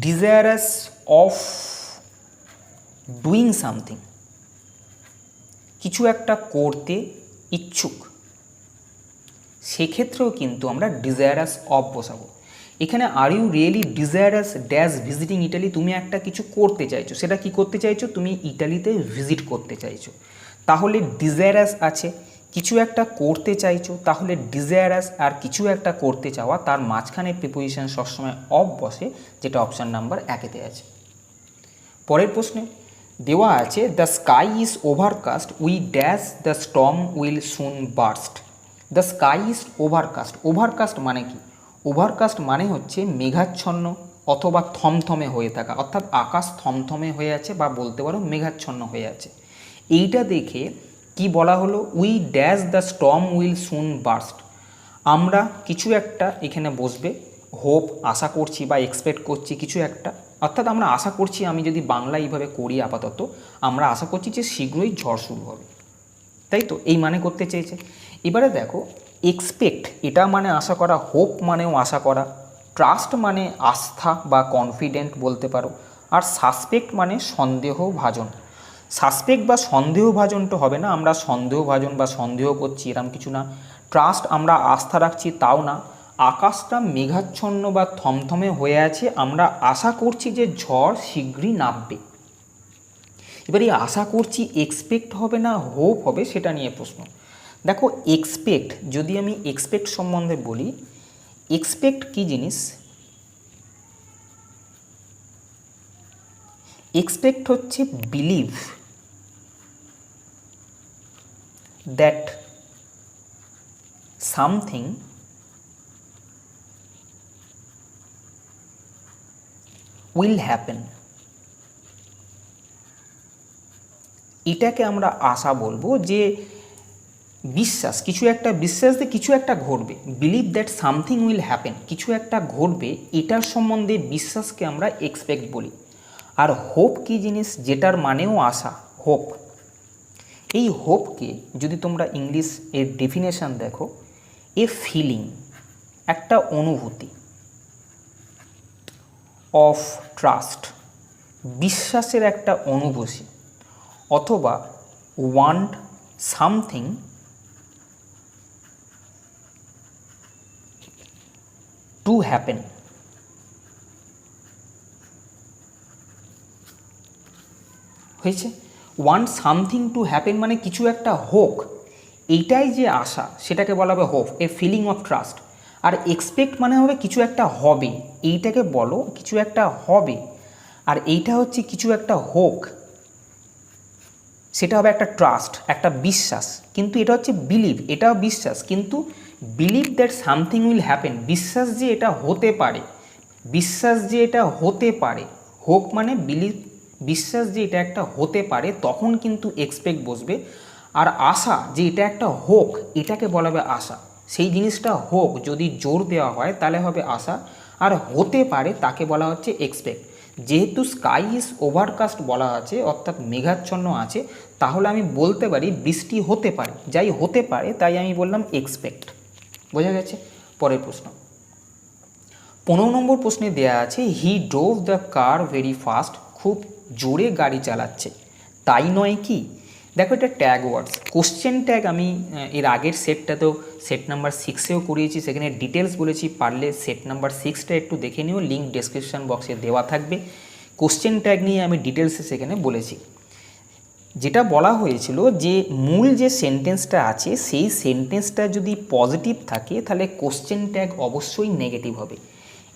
ডিজায়ারাস অফ ডুইং সামথিং, কিছু একটা করতে ইচ্ছুক, সেক্ষেত্রেও কিন্তু আমরা ডিজায়ারাস অফ বসাবো। এখানে are you really desirous dash visiting Italy, তুমি একটা কিছু করতে চাইছো, সেটা কি করতে চাইছো, তুমি ইটালিতে ভিজিট করতে চাইছো, তাহলে ডিজায়ারাস আছে। কিছু একটা করতে চাইছো, তাহলে ডিজায়ারাস আর কিছু একটা করতে চাওয়া, তার মাঝখানে প্রিপোজিশন সবসময় অফ বসে, যেটা অপশান নাম্বার 1-তে আছে। পরের প্রশ্নে দেওয়া আছে the sky is overcast we dash the storm will soon burst. The sky is overcast, overcast মানে কি, ওভারকাস্ট মানে হচ্ছে মেঘাচ্ছন্ন অথবা থমথমে হয়ে থাকা, অর্থাৎ আকাশ থমথমে হয়ে আছে বা বলতে পারো মেঘাচ্ছন্ন হয়ে আছে। এইটা দেখে কি বলা হলো, we dash the storm will soon burst, আমরা কিছু একটা এখানে বসবে, হোপ আশা করছি বা এক্সপেক্ট করছি কিছু একটা, অর্থাৎ আমরা আশা করছি, আমি যদি বাংলা এইভাবে করি আপাতত, আমরা আশা করছি যে শীঘ্রই ঝড় শুরু হবে, তাই তো, এই মানে করতে চেয়েছে। এবারে দেখো, এক্সপেক্ট এটা মানে আশা করা, হোপ মানেও আশা করা, ট্রাস্ট মানে আস্থা বা কনফিডেন্ট বলতে পারো, আর সাসপেক্ট মানে সন্দেহভাজন। সাসপেক্ট বা সন্দেহভাজনটা হবে না, আমরা সন্দেহভাজন বা সন্দেহ করছি এরকম কিছু না। ট্রাস্ট আমরা আস্থা রাখছি তাও না। আকাশটা মেঘাচ্ছন্ন বা থমথমে হয়ে আছে, আমরা আশা করছি যে ঝড় শীঘ্রই নামবে। এবার এই আশা করছি এক্সপেক্ট হবে না হোপ হবে, সেটা নিয়ে প্রশ্ন। দেখো, এক্সপেক্ট, যদি আমি এক্সপেক্ট সম্বন্ধে বলি, এক্সপেক্ট কী জিনিস? এক্সপেক্ট হচ্ছে believe that something will happen. এটাকে আমরা আশা বলবো, যে বিশ্বাস, কিছু একটা বিশ্বাস যে কিছু একটা ঘটবে, believe that something will happen, কিছু একটা ঘটবে, এটার সম্বন্ধে বিশ্বাসকে আমরা এক্সপেক্ট বলি। আর হোপ কী জিনিস? যেটার মানেও আশা, হোপ। এই হোপকে যদি তোমরা ইংলিশ এর ডেফিনেশন দেখো, এ ফিলিং, একটা অনুভূতি, অফ ট্রাস্ট, বিশ্বাসের একটা অনুভূতি, অথবা ওয়ান্ট সামথিং টু হ্যাপেন। হয়েছে? ওয়ান্ট সামথিং টু হ্যাপেন মানে কিছু একটা হোক, এইটাই যে আশা, সেটাকে বলা হবে hope, a feeling of trust. আর এক্সপেক্ট মানে হবে কিছু একটা হবে, এইটাকে বলো কিছু একটা হবে। আর এইটা হচ্ছে কিছু একটা হোক, সেটা হবে একটা ট্রাস্ট, একটা বিশ্বাস। কিন্তু এটা হচ্ছে বিলিভ, এটাও বিশ্বাস, কিন্তু believe that something will happen, বিশ্বাস যে এটা হতে পারে, বিশ্বাস যে এটা হতে পারে। হোক মানে বিলিভ, বিশ্বাস যে এটা একটা হতে পারে, তখন কিন্তু এক্সপেক্ট বসবে। আর আশা যে এটা একটা হোক, এটাকে বলা হবে আশা। সেই জিনিসটা হোক যদি জোর দেওয়া হয় তাহলে হবে আশা, আর হতে পারে তাকে বলা হচ্ছে এক্সপেক্ট। যেহেতু স্কাই ইজ ওভারকাস্ট বলা আছে, অর্থাৎ মেঘাচ্ছন্ন আছে, তাহলে আমি বলতে পারি বৃষ্টি হতে পারে, যাই হতে পারে তাই আমি বললাম এক্সপেক্ট। বোঝা গেছে? পরের প্রশ্ন, 15 নম্বর প্রশ্নে দেয়া আছে, he drove the car very fast, খুব জোরে গাড়ি চালাচ্ছে, তাই নয় কি? দেখো, এটা ট্যাগ ওয়ার্ডস, কোশ্চেন ট্যাগ আমি এর আগের সেটটাতেও, সেট নাম্বার 6এও করিয়েছি, সেখানে ডিটেলস বলেছি, পারলে সেট নাম্বার 6টা একটু দেখে নিও, লিঙ্ক ডেসক্রিপশন বক্সে দেওয়া থাকবে। কোশ্চেন ট্যাগ নিয়ে আমি ডিটেলসে সেখানে বলেছি। যেটা বলা হয়েছিল যে মূল যে সেন্টেন্সটা আছে, সেই সেন্টেন্সটা যদি পজিটিভ থাকে তাহলে কোশ্চেন ট্যাগ অবশ্যই নেগেটিভ হবে।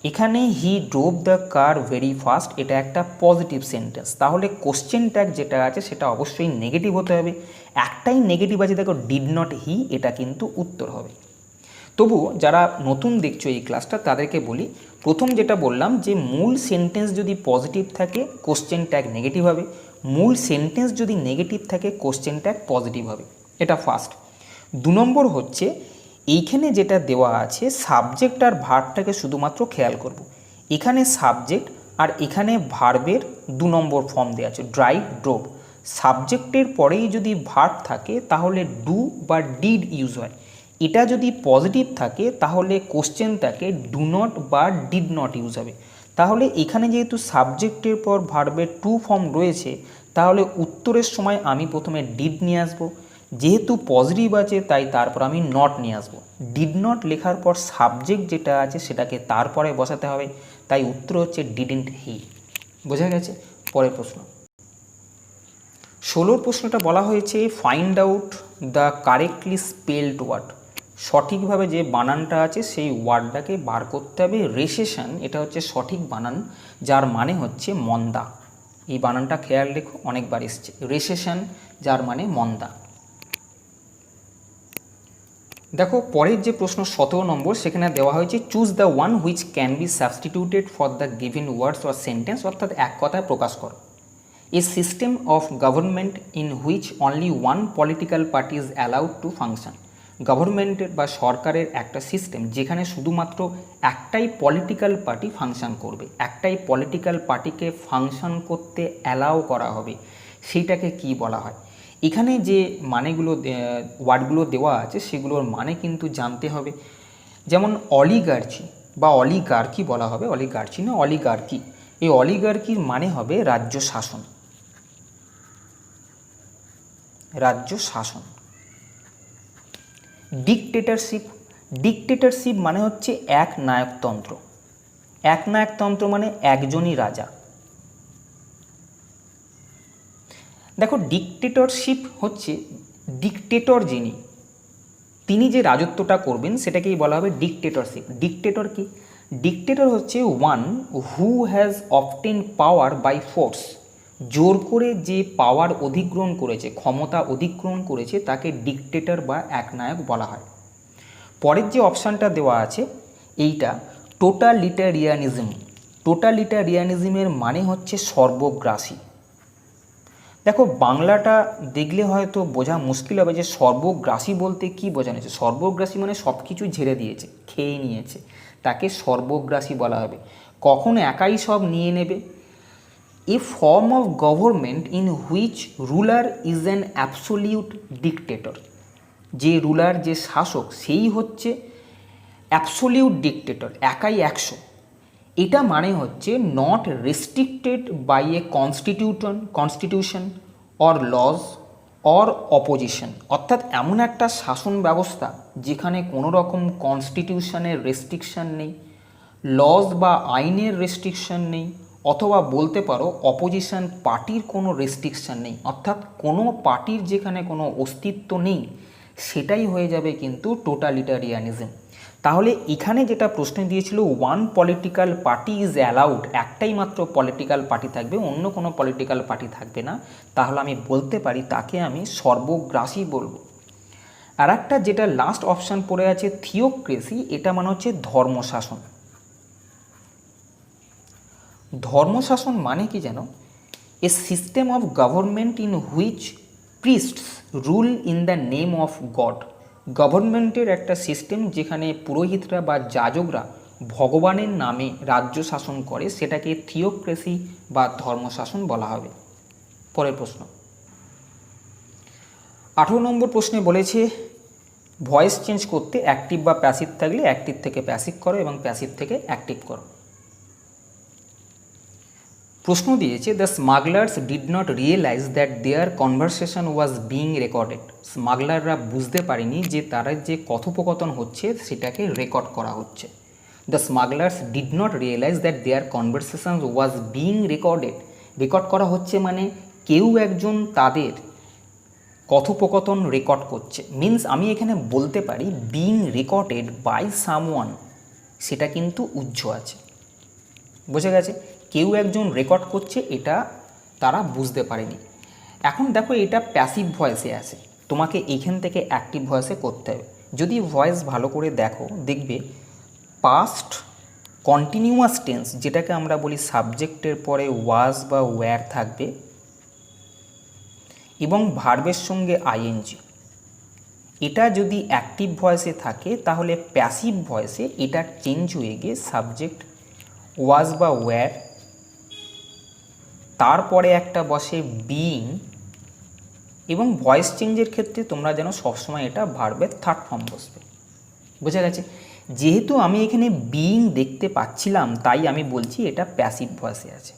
এখানে he drove the car very fast, এটা একটা পজিটিভ সেন্টেন্স, তাহলে কোশ্চেন ট্যাগ যেটা আছে সেটা অবশ্যই নেগেটিভ হতে হবে। একটাই নেগেটিভ আছে, দেখো, ডিড নট হি, এটা কিন্তু উত্তর হবে। তবু যারা নতুন দেখছো এই ক্লাসটা, তাদেরকে বলি, প্রথম যেটা বললাম যে মূল সেন্টেন্স যদি পজিটিভ থাকে কোশ্চেন ট্যাগ নেগেটিভ হবে, মূল সেন্টেন্স যদি নেগেটিভ থাকে কোশ্চেন ট্যাগ পজিটিভ হবে, এটা ফার্স্ট। 2 নম্বর হচ্ছে, এইখানে যেটা দেওয়া আছে সাবজেক্ট আর ভার্বটাকে শুধুমাত্র খেয়াল করব। এখানে সাবজেক্ট আর এখানে ভার্বের 2 নম্বর ফর্ম দেওয়া আছে, ড্রাইভ, ড্রোভ। সাবজেক্টের পরেই যদি ভার্ব থাকে তাহলে ডু বা ডিড ইউজ হয়। এটা যদি পজিটিভ থাকে তাহলে কোশ্চেন থাকে ডু নট বা ডিড নট ইউজ হবে। তাহলে এখানে যেহেতু সাবজেক্টের পর ভার্বের 2 ফর্ম রয়েছে, তাহলে উত্তরের সময় আমি প্রথমে ডিড নিয়ে আসবো, যেহেতু পজিটিভ আছে তাই তারপর আমি নট নিয়ে আসবো। ডিড নট লেখার পর সাবজেক্ট যেটা আছে সেটাকে তারপরে বসাতে হবে, তাই উত্তর হচ্ছে ডিডন্ট হি। বোঝা গেছে? পরের প্রশ্ন, 16 প্রশ্নটা বলা হয়েছে, find out the correctly spelled word, সঠিকভাবে যে বানানটা আছে সেই ওয়ার্ডটাকে বার করতে হবে। রেসেশন, এটা হচ্ছে সঠিক বানান, যার মানে হচ্ছে মন্দা। এই বানানটা খেয়াল রেখো, অনেকবার এসছে, রেসেশন যার মানে মন্দা। দেখো, পরের যে প্রশ্ন 17 নম্বর, সেখানে দেওয়া হয়েছে, choose the one which can be substituted for the given words or sentence, অর্থাৎ এক কথায় প্রকাশ করো। এ system of government in which only one political party is allowed to function. গভর্নমেন্টের বা সরকারের একটা সিস্টেম যেখানে শুধুমাত্র একটাই পলিটিক্যাল পার্টি ফাংশন করবে, একটাই পলিটিক্যাল পার্টিকে ফাংশন করতে অ্যালাউ করা হবে, সেইটাকে কি বলা হয়? এখানে যে মানেগুলো ওয়ার্ডগুলো দেওয়া আছে সেগুলোর মানে কিন্তু জানতে হবে। যেমন অলিগার্চি বা অলিগার্কি বলা হবে, অলিগার্চি না অলিগার্কি। এই অলিগার্কির মানে হবে রাজ্য শাসন, রাজ্য শাসন। ডিকটেটরশিপ, ডিকটেটরশিপ মানে হচ্ছে এক নায়কতন্ত্র। এক নায়কতন্ত্র মানে একজনই রাজা। দেখো ডিকটেটরশিপ হচ্ছে ডিকটেটর যিনি, তিনি যে রাজত্বটা করবেন সেটাকেই বলা হবে ডিকটেটরশিপ। ডিকটেটর কি? ডিকটেটর হচ্ছে one who has obtain power by force. জোর করে যে পাওয়ার অধিগ্রহণ করেছে, ক্ষমতা অধিগ্রহণ করেছে, তাকে ডিকটেটর বা একনায়ক বলা হয়। পরের যে অপশানটা দেওয়া আছে এইটা টোটালিটারিয়ানিজম। টোটালিটারিয়ানিজমের মানে হচ্ছে সর্বগ্রাসী। দেখো বাংলাটা দেখলে হয়তো বোঝা মুশকিল হবে যে সর্বগ্রাসী বলতে কি বোঝানো হয়েছে। সর্বগ্রাসী মানে সব কিছু ঝেড়ে দিয়েছে, খেয়ে নিয়েছে, তাকে সর্বগ্রাসী বলা হবে। কখন একাই সব নিয়ে নেবে? A form of government in which ruler is an absolute dictator. যে রুলার, যে শাসক, সেই হচ্ছে অ্যাবসোলিউট ডিকটেটর, একাই 100। এটা মানে হচ্ছে not restricted by a constitution or laws or opposition. অর্থাৎ এমন একটা শাসন ব্যবস্থা যেখানে কোনো রকম কনস্টিটিউশনের রেস্ট্রিকশন নেই, লজ বা আইনের রেস্ট্রিকশন নেই, অথবা বলতে পারো অপোজিশন পার্টির কোনো রেস্ট্রিকশন নেই। অর্থাৎ কোনো পার্টির যেখানে কোনো অস্তিত্ব নেই, সেটাই হয়ে যাবে কিন্তু টোটালিটারিয়ানিজম। তাহলে এখানে যেটা প্রশ্ন দিয়েছিল one political party is allowed, একটাই মাত্র পলিটিক্যাল পার্টি থাকবে, অন্য কোনো পলিটিক্যাল পার্টি থাকবে না, তাহলে আমি বলতে পারি তাকে আমি সর্বগ্রাসী বলবো। আর একটা যেটা লাস্ট অপশান পড়ে আছে থিওক্রেসি, এটা মানে হচ্ছে ধর্মশাসন। ধর্মশাসন মানে কি জানো? A system of government in which priests rule in the name of God. গভর্নমেন্টের একটা সিস্টেম যেখানে পুরোহিতরা বা যাজকরা ভগবানের নামে রাজ্য শাসন করে, সেটাকে থিওক্রেসি বা ধর্মশাসন বলা হবে। পরের প্রশ্ন 18 নম্বর প্রশ্নে বলেছে ভয়েস চেঞ্জ করতে অ্যাক্টিভ বা প্যাসিভ থাকলে অ্যাক্টিভ থেকে প্যাসিভ করো এবং প্যাসিভ থেকে অ্যাক্টিভ করো। প্রশ্ন দিয়েছে the smugglers did not realise that their conversation was being recorded. স্মাগলাররা বুঝতে পারেনি যে তারা যে কথোপকথন হচ্ছে সেটাকে রেকর্ড করা হচ্ছে। The smugglers did not realise that their conversation was being recorded. Record করা হচ্ছে মানে কেউ একজন তাদের কথোপকথন রেকর্ড করছে। মিন্স আমি এখানে বলতে পারি বিং রেকর্ডেড বাই সামওয়ান, সেটা কিন্তু উজ্জ্ব আছে। বোঝা গেছে? কেউ একজন রেকর্ড করছে, এটা তারা বুঝতে পারেনি। এখন দেখো এটা প্যাসিভ ভয়েসে আছে, তোমাকে এইখান থেকে অ্যাক্টিভ ভয়েসে করতে হবে। যদি ভয়েস ভালো করে দেখো দেখবে পাস্ট কন্টিনিউয়াস টেন্স, যেটাকে আমরা বলি সাবজেক্টের পরে ওয়াজ বা ওয়্যার থাকবে এবং ভার্বের সঙ্গে আইএনজি। এটা যদি অ্যাক্টিভ ভয়েসে থাকে তাহলে প্যাসিভ ভয়েসে এটা চেঞ্জ হয়ে গিয়ে সাবজেক্ট ওয়াজ বা ওয়্যার, তারপরে একটা বসে বিইং, এবং ভয়েস চেঞ্জের ক্ষেত্রে তোমরা যেন সবসময় এটা ভার্বের থার্ড ফর্ম বসবে। বোঝা গেছে? যেহেতু আমি এখানে বিইং দেখতে পাচ্ছিলাম তাই আমি বলছি এটা প্যাসিভ ভয়েসে আছে।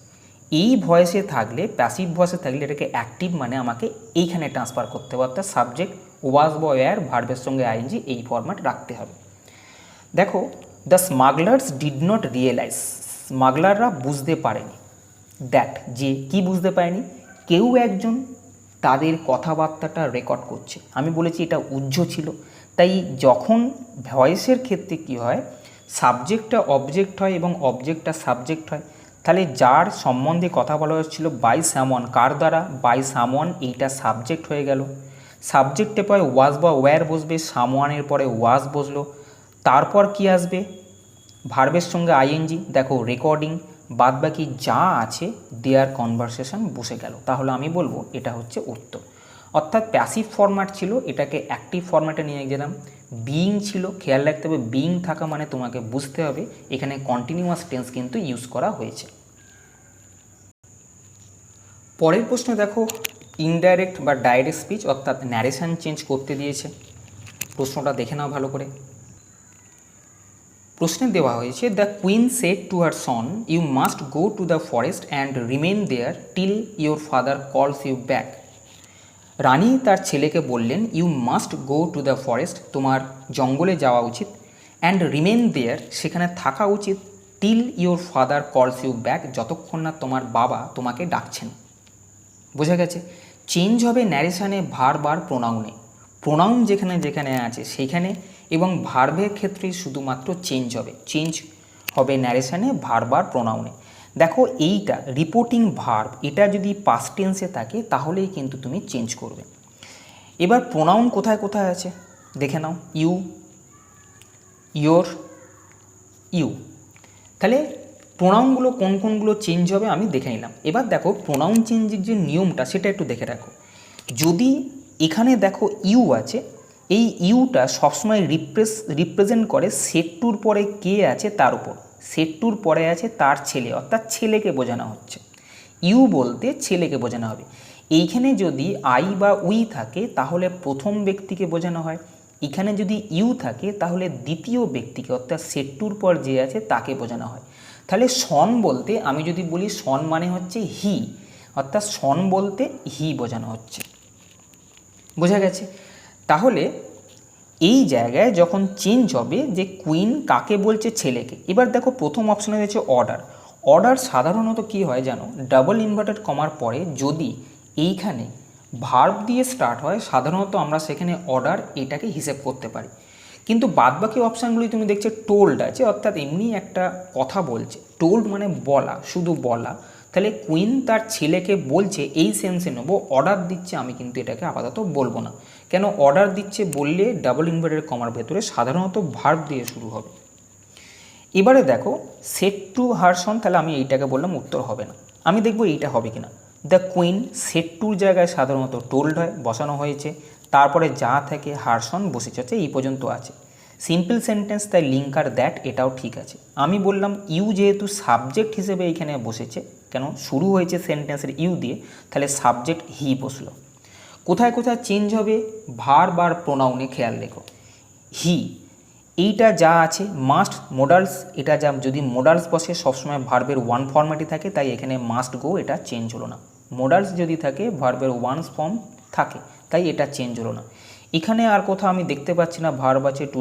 এই ভয়েসে থাকলে, প্যাসিভ ভয়েসে থাকলে এটাকে অ্যাক্টিভ মানে আমাকে এইখানে ট্রান্সফার করতে হবে, অর্থাৎ সাবজেক্ট ওয়াজ বা ওয়্যার ভার্বের সঙ্গে আইএনজি, এই ফরম্যাট রাখতে হবে। দেখো the smugglers did not realise, স্মাগলাররা বুঝতে পারেনি, দ্যাট যে কি বুঝতে পারেনি, কেউ একজন তাদের কথাবার্তাটা রেকর্ড করছে। আমি বলেছি এটা উজ্জ্ব ছিল, তাই যখন ভয়েসের ক্ষেত্রে কি হয়, সাবজেক্টটা অবজেক্ট হয় এবং অবজেক্টটা সাবজেক্ট হয়, তাহলে যার সম্বন্ধে কথা বলা হচ্ছিল বাই সামওয়ান, কার দ্বারা? বাই সামওয়ান, এইটা সাবজেক্ট হয়ে গেল। সাবজেক্টে পরে ওয়াজ বা ওয়্যার বসবে, সামওয়ানের পরে ওয়াজ বসলো, তারপর কি আসবে? ভার্বের সঙ্গে আইএনজি। দেখো রেকর্ডিং, বাদবাকি যা আছে দেয়ার কনভারসেশন বসে গেল। তাহলে আমি বলবো এটা হচ্ছে উত্তর। অর্থাৎ প্যাসিভ ফরম্যাট ছিল, এটাকে অ্যাক্টিভ ফরম্যাটে নিয়ে গেলাম। বিইং ছিল, খেয়াল রাখতে হবে বিইং থাকা মানে তোমাকে বুঝতে হবে এখানে কন্টিনিউয়াস টেন্স কিন্তু ইউজ করা হয়েছে। পরের প্রশ্ন দেখো, ইনডাইরেক্ট বা ডাইরেক্ট স্পিচ অর্থাৎ ন্যারেশন চেঞ্জ করতে দিয়েছে। প্রশ্নটা দেখে নাও ভালো করে। প্রশ্নে দেওয়া হয়েছে, the queen said to her son, you must go to the forest and remain there till your father calls you back. রানী তার ছেলেকে বললেন, you must go to the forest, তোমার জঙ্গলে যাওয়া উচিত, অ্যান্ড রিমেন দেয়ার, সেখানে থাকা উচিত, till your father calls you back, যতক্ষণ না তোমার বাবা তোমাকে ডাকছেন। বোঝা গেছে? চেঞ্জ হবে ন্যারেশানে ভার্ব আর প্রোনাউনে। প্রোনাউন যেখানে যেখানে আছে সেইখানে, এবং ভার্বের ক্ষেত্রে শুধুমাত্র চেঞ্জ হবে ন্যারেশানে ভার্ব আর প্রোনাউনে। দেখো এইটা রিপোর্টিং ভার্ব, এটা যদি পাস্ট টেন্সে থাকে তাহলেই কিন্তু তুমি চেঞ্জ করবে। এবার প্রোনাউন কোথায় কোথায় আছে দেখে নাও। You, your, you. তাহলে প্রোনাউনগুলো কোন কোনগুলো চেঞ্জ হবে আমি দেখে নিলাম। এবার দেখো প্রোনাউন চেঞ্জের যে নিয়মটা সেটা একটু দেখে রাখো। যদি এখানে দেখো ইউ আছে, এই ইউটা সবসময় রিপ্রেজেন্ট করে সেট টুর পরে কে আছে তার উপর। সেট টুর পরে আছে তার ছেলে, অর্থাৎ ছেলেকে বোঝানো হচ্ছে। ইউ বলতে ছেলেকে বোঝানো হবে। এইখানে যদি আই বা উই থাকে তাহলে প্রথম ব্যক্তিকে বোঝানো হয়। এখানে যদি ইউ থাকে তাহলে দ্বিতীয় ব্যক্তিকে, অর্থাৎ সেট টুর পর যে আছে তাকে বোঝানো হয়। তাহলে সন বলতে আমি যদি বলি সন মানে হচ্ছে হি, অর্থাৎ সন বলতে হি বোঝানো হচ্ছে। বোঝা গেছে? তাহলে এই জায়গায় যখন চেঞ্জ হবে যে কুইন কাকে বলছে, ছেলেকে। এবার দেখো প্রথম অপশানে রয়েছে অর্ডার। অর্ডার সাধারণত কি হয় জানো, ডাবল ইনভার্টেড কমার পরে যদি এইখানে ভার্ব দিয়ে স্টার্ট হয় সাধারণত আমরা সেখানে অর্ডার এটাকে হিসেব করতে পারি। কিন্তু বাদবাকি অপশানগুলি তুমি দেখছো টোল্ড আছে, অর্থাৎ এমনি একটা কথা বলছে। টোল্ড মানে বলা, শুধু বলা। তাহলে কুইন তার ছেলেকে বলছে এই সেন্সে নেবো, অর্ডার দিচ্ছে আমি কিন্তু এটাকে আপাতত বলবো না। কেন অর্ডার দিচ্ছে বললে ডাবল ইনভার্টেড কমার ভেতরে সাধারণত ভার্ব দিয়ে শুরু হবে। এবারে দেখো সেট টু হার সন, তাহলে আমি এইটাকে বললাম উত্তর হবে না। আমি দেখবো এইটা হবে কিনা। দ্য কুইন সেট টুর জায়গায় সাধারণত টোল্ড হয়, বসানো হয়েছে, তারপরে যা থেকে হার সন বসেছে, হচ্ছে এই পর্যন্ত আছে। সিম্পল সেন্টেন্স, তাই লিঙ্কার দ্যাট এটাও ঠিক আছে। আমি বললাম ইউ যেহেতু সাবজেক্ট হিসেবে এখানে বসেছে, কেন শুরু হয়েছে সেন্টেন্সের ইউ দিয়ে, তাহলে সাবজেক্ট হি বসলো। কোথায় কোথায় চেঞ্জ হবে ভার্ব আর প্রোনাউনে খেয়াল রেখো। হি এইটা যা আছে মাস্ট মোডালস, এটা যা যদি মোডালস বসে সবসময় ভার্বের ওয়ান ফর্ম্যাটই থাকে, তাই এখানে মাস্ট গো এটা চেঞ্জ হলো না। মোডালস যদি থাকে ভার্বের ওয়ান ফর্ম থাকে, তাই এটা চেঞ্জ হলো না। এখানে আর কোথাও আমি দেখতে পাচ্ছি না ভার্ব আছে। টু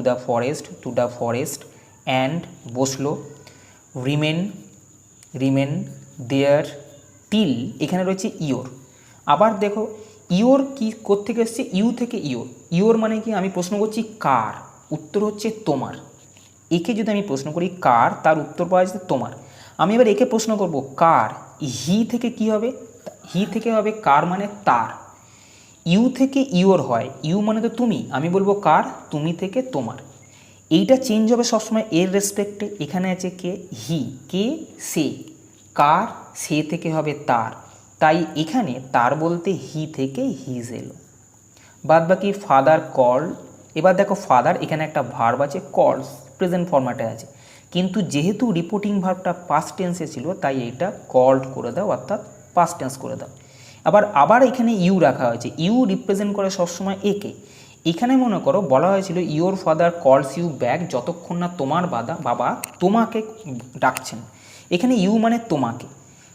দ্য ফরেস্ট অ্যান্ড বসলো, রিমেন দেয়ার, টিল, এখানে রয়েছে ইয়োর। আবার দেখো ইয়োর কি কোত্থেকে এসছে, ইউ থেকে ইয়োর। ইয়োর মানে কি, আমি প্রশ্ন করছি কার, উত্তর হচ্ছে তোমার। একে যদি আমি প্রশ্ন করি কার, তার উত্তর পাওয়া যাচ্ছে তোমার। আমি এবার একে প্রশ্ন করব কার, হি থেকে কি হবে, হি থেকে হবে কার মানে তার। ইউ থেকে ইয়োর হয়, ইউ মানে তো তুমি, আমি বলবো কার, তুমি থেকে তোমার। এইটা চেঞ্জ হবে সবসময় এর রেসপেক্টে। এখানে আছে কে, হি, কে সে, কার সে থেকে হবে তার, তাই এখানে তার বলতে হি থেকে হিজ এলো। বাদ বাকি ফাদার কল। এবার দেখো ফাদার এখানে একটা ভার্ব আছে কলস, প্রেজেন্ট ফরম্যাটে আছে, কিন্তু যেহেতু রিপোর্টিং ভার্বটা পাস্ট টেন্সে ছিল তাই এইটা কল্ড করে দাও, অর্থাৎ পাস্ট টেন্স করে দাও। আবার এখানে ইউ রাখা হয়েছে, ইউ রিপ্রেজেন্ট করে সবসময় একে। এখানে মনে করো বলা হয়েছিল your father calls you back, যতক্ষণ না তোমার বাবা তোমাকে ডাকছেন। এখানে ইউ মানে তোমাকে,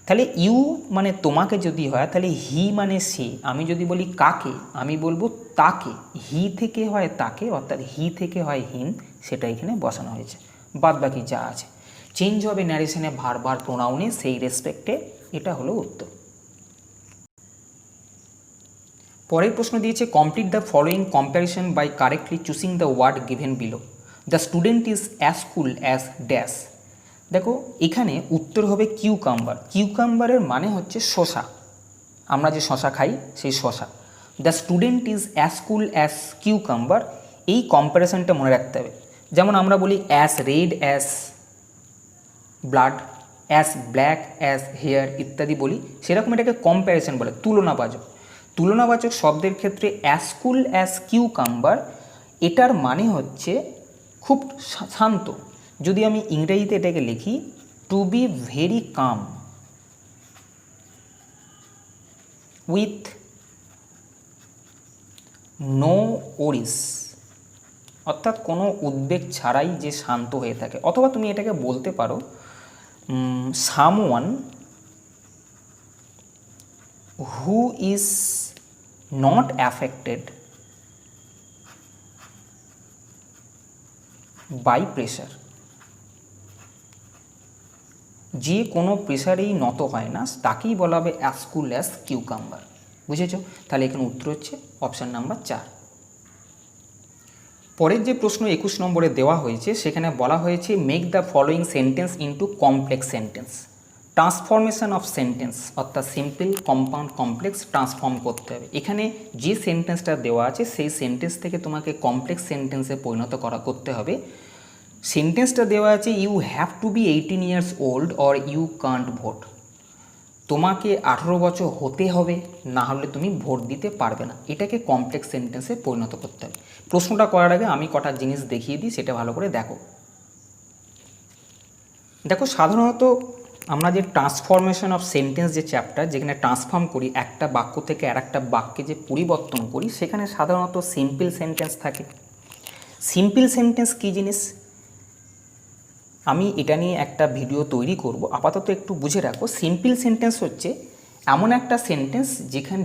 তাহলে ইউ মানে তোমাকে যদি হয় তাহলে হি মানে সে। আমি যদি বলি কাকে, আমি বলবো তাকে। হি থেকে হয় তাকে, অর্থাৎ হি থেকে হয় হিম, সেটা এখানে বসানো হয়েছে। বাদ বাকি যা আছে চেঞ্জ হবে ন্যারেশনে ভার্ব আর প্রোনাউনে, সেই রেসপেক্টে এটা হলো উত্তর। পরের প্রশ্ন দিয়েছে, complete the following comparison by correctly choosing the word given below. The student is as cool as dash. দেখো এখানে উত্তর হবে কিউকাম্বার। কিউকাম্বারের মানে হচ্ছে শসা, আমরা যে শসা খাই সেই শসা। The student is as cool as cucumber, এই কম্প্যারিজনটা মনে রাখতে হবে। যেমন আমরা বলি as red as blood, as black as hair ইত্যাদি বলি, সেরকম এটাকে কম্প্যারিজন বলে, তুলনাবাচক। তুলনাবাচক শব্দের ক্ষেত্রে অ্যাজ কুল অ্যাজ কিউকাম্বার, এটার মানে হচ্ছে খুব শান্ত। যদি আমি ইংরেজিতে এটাকে লিখি, to be very calm with no worries, অর্থাৎ কোনো উদ্বেগ ছাড়াই যে শান্ত হয়ে থাকে। অথবা তুমি এটাকে বলতে পারো someone who is not affected by pressure, যে কোনো প্রেশারেই নত হয় না, তাকেই বলা হবে অ্যাজ কুল অ্যাজ কিউকাম্বার। বুঝেছো? তাহলে এখানে উত্তর হচ্ছে অপশান নাম্বার 4। পরের যে প্রশ্ন 21 নম্বরে দেওয়া হয়েছে, সেখানে বলা হয়েছে make the following sentence into complex sentence. Transformation of sentence, অর্থাৎ সিম্পল, কম্পাউন্ড, কমপ্লেক্স ট্রান্সফর্ম করতে হবে। এখানে যে সেন্টেন্সটা দেওয়া আছে সেই সেন্টেন্স থেকে তোমাকে কমপ্লেক্স সেন্টেন্সে পরিণত করতে হবে। সেন্টেন্সটা দেওয়া আছে you have to be 18 years old or you can't vote. তোমাকে 18 বছর হতে হবে, না হলে তুমি ভোট দিতে পারবে না। এটাকে কমপ্লেক্স সেন্টেন্সে পরিণত করতে হবে। প্রশ্নটা করার আগে আমি কটা জিনিস দেখিয়ে দিই, সেটা ভালো করে দেখো। দেখো, সাধারণত আমরা যে ট্রান্সফরমেশন অফ সেন্টেন্স যে চ্যাপ্টার, যেখানে ট্রান্সফর্ম করি, একটা বাক্য থেকে আর একটা বাক্যে যে পরিবর্তন করি, সেখানে সাধারণত সিম্পল সেন্টেন্স থাকে। সিম্পল সেন্টেন্স কী জিনিস, আমি এটা নিয়ে একটা ভিডিও তৈরি করব, আপাতত একটু বুঝে রাখো। সিম্পল সেন্টেন্স হচ্ছে এমন একটা সেন্টেন্স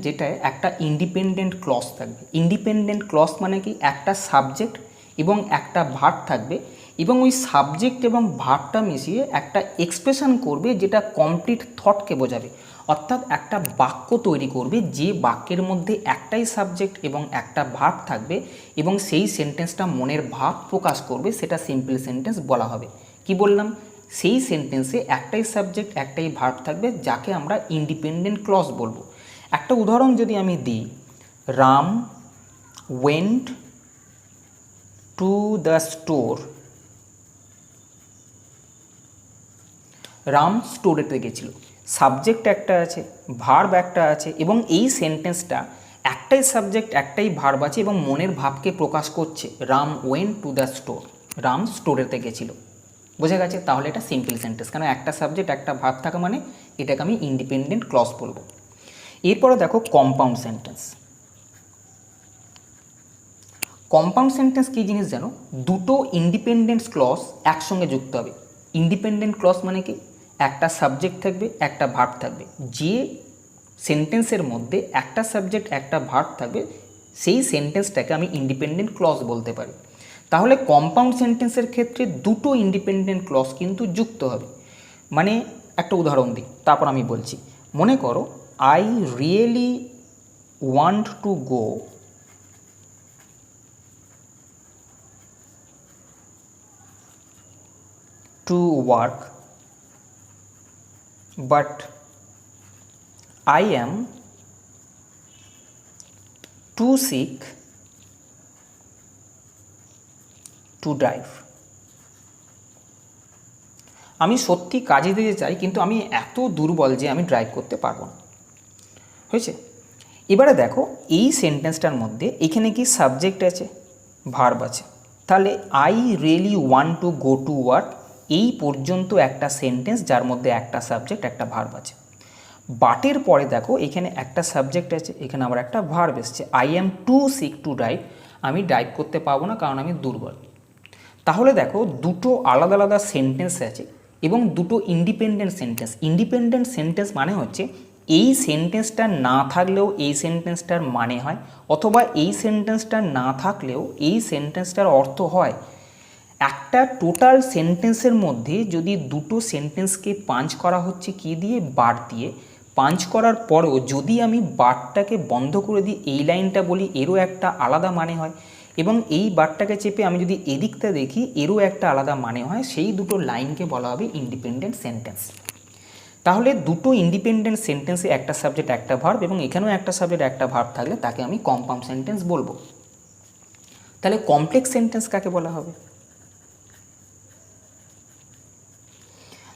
যেটায় একটা ইন্ডিপেন্ডেন্ট ক্লজ থাকবে। ইন্ডিপেন্ডেন্ট ক্লজ মানে কি, একটা সাবজেক্ট এবং একটা ভার্ব থাকবে, এবং ওই সাবজেক্ট এবং ভার্বটা মিশিয়ে একটা এক্সপ্রেশন করবে যেটা কমপ্লিট থটকে বোঝাবে। অর্থাৎ একটা বাক্য তৈরি করবে যে বাক্যের মধ্যে একটাই সাবজেক্ট এবং একটা ভার্ব থাকবে, এবং সেই সেন্টেন্সটা মনের ভাব প্রকাশ করবে, সেটা সিম্পল সেন্টেন্স বলা হবে। কি বললাম, সেই সেন্টেন্সে একটাই সাবজেক্ট একটাই ভার্ব থাকবে, যাকে আমরা ইন্ডিপেন্ডেন্ট ক্লজ বলবো। একটা উদাহরণ যদি আমি দিই, Ram went to the store. Ram স্টোরেতে গেছিল, সাবজেক্ট একটা আছে, ভার্ব একটা আছে, এবং এই সেন্টেন্সটা একটাই সাবজেক্ট একটাই ভার্ব আছে এবং মনের ভাবকে প্রকাশ করছে। Ram went to the store, Ram স্টোরেতে গেছিল। বোঝা গেছে? তাহলে এটা সিম্পল সেন্টেন্স, কারণ একটা সাবজেক্ট একটা ভার্ব থাকা মানে এটাকে আমি ইন্ডিপেন্ডেন্ট ক্লজ বলবো। এরপরে দেখো কম্পাউন্ড সেন্টেন্স। কম্পাউন্ড সেন্টেন্স কী জিনিস জানো, দুটো ইন্ডিপেন্ডেন্ট ক্লজ একসঙ্গে যুক্ত হবে। ইন্ডিপেন্ডেন্ট ক্লজ মানে কি, একটা সাবজেক্ট থাকবে একটা ভার্ব থাকবে। যে সেন্টেন্সের মধ্যে একটা সাবজেক্ট একটা ভার্ব থাকবে, সেই সেন্টেন্সটাকে আমি ইন্ডিপেন্ডেন্ট ক্লজ বলতে পারি। তাহলে কম্পাউন্ড সেন্টেন্সের ক্ষেত্রে দুটো ইন্ডিপেন্ডেন্ট ক্লজ কিন্তু যুক্ত হবে। মানে একটা উদাহরণ দিই, তারপর আমি বলছি। মনে করো, I really want to go to work, but I am too sick to drive. আমি সত্যি কাজে দিতে চাই, কিন্তু আমি এত দুর্বল যে আমি ড্রাইভ করতে পারবো না। হয়েছে? এবারে দেখো, এই সেন্টেন্সটার মধ্যে এখানে কি সাবজেক্ট আছে, ভার্ব আছে। তাহলে I really want to go to work, এই পর্যন্ত একটা সেন্টেন্স যার মধ্যে একটা সাবজেক্ট একটা ভার্ব আছে। বাটের পরে দেখো, এখানে একটা সাবজেক্ট আছে, এখানে আবার একটা ভার্ব এসছে। I am to seek to drive, আমি ড্রাইভ করতে পারবো না কারণ আমি দুর্বল। তাহলে দেখো, দুটো আলাদা আলাদা সেন্টেন্স আছে এবং দুটো ইন্ডিপেন্ডেন্ট সেন্টেন্স। ইন্ডিপেন্ডেন্ট সেন্টেন্স মানে হচ্ছে এই সেন্টেন্সটা না থাকলেও এই সেন্টেন্সটার মানে হয়, অথবা এই সেন্টেন্সটা না থাকলেও এই সেন্টেন্সটার অর্থ হয়। একটা টোটাল সেন্টেন্সের মধ্যে যদি দুটো সেন্টেন্সকে পাঞ্চ করা হচ্ছে কি দিয়ে, বার দিয়ে, পাঞ্চ করার পরেও যদি আমি বারটাকে বন্ধ করে দিই, এই লাইনটা বলি, এরও একটা আলাদা মানে হয়, এবং এই বারটাকে চেপে আমি যদি এদিকটা দেখি, এরও একটা আলাদা মানে হয়। সেই দুটো লাইনকে বলা হবে ইন্ডিপেন্ডেন্ট সেন্টেন্স। তাহলে দুটো ইন্ডিপেন্ডেন্ট সেন্টেন্সে একটা সাবজেক্ট একটা ভার্ব, এবং এখানেও একটা সাবজেক্ট একটা ভার্ব থাকলে তাকে আমি কম্পাউন্ড সেন্টেন্স বলবো। তাহলে কমপ্লেক্স সেন্টেন্স কাকে বলা হবে?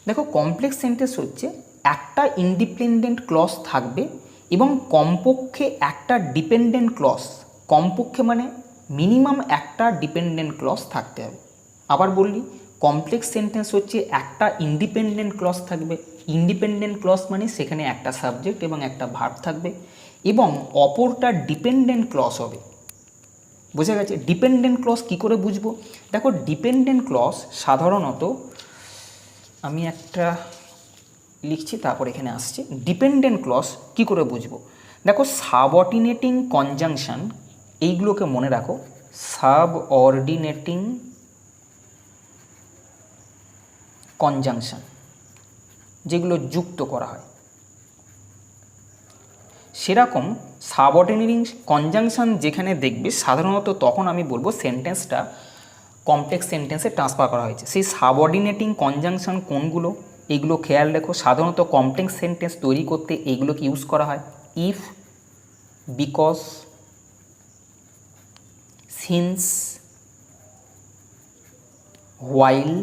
দেখো, কমপ্লেক্স সেন্টেন্স হচ্ছে একটা ইন্ডিপেন্ডেন্ট ক্লজ থাকবে এবং কমপক্ষে একটা ডিপেন্ডেন্ট ক্লজ, কমপক্ষে মানে মিনিমাম একটা ডিপেন্ডেন্ট ক্লজ থাকতে হবে। আবার বললি কমপ্লেক্স সেন্টেন্স হচ্ছে একটা ইন্ডিপেন্ডেন্ট ক্লজ থাকবে। ইন্ডিপেন্ডেন্ট ক্লজ মানে সেখানে একটা সাবজেক্ট এবং একটা ভার্ব থাকবে এবং অপরটা ডিপেন্ডেন্ট ক্লজ হবে। বোঝা গেছে? ডিপেন্ডেন্ট ক্লজ কী করে বুঝবো? দেখো ডিপেন্ডেন্ট ক্লজ সাধারণত আমি একটা লিখছি, তারপর এখানে আসছে। ডিপেন্ডেন্ট ক্লজ কী করে বুঝবো? দেখো সাবঅর্ডিনেটিং কনজাংশন, এইগুলোকে মনে রাখো। সাবঅর্ডিনেটিং কনজাংশন যেগুলো যুক্ত করা হয়, সেরকম সাবঅর্ডিনেটিং কনজাংশন যেখানে দেখবে সাধারণত তখন আমি বলবো সেন্টেন্সটা কমপ্লেক্স সেন্টেন্সে ট্রান্সফার করা হয়েছে। সেই সাবঅর্ডিনেটিং কনজাংশন কোনগুলো এইগুলো খেয়াল রেখো। সাধারণত কমপ্লেক্স সেন্টেন্স তৈরি করতে এইগুলোকে ইউজ করা হয়। If, because, since, while,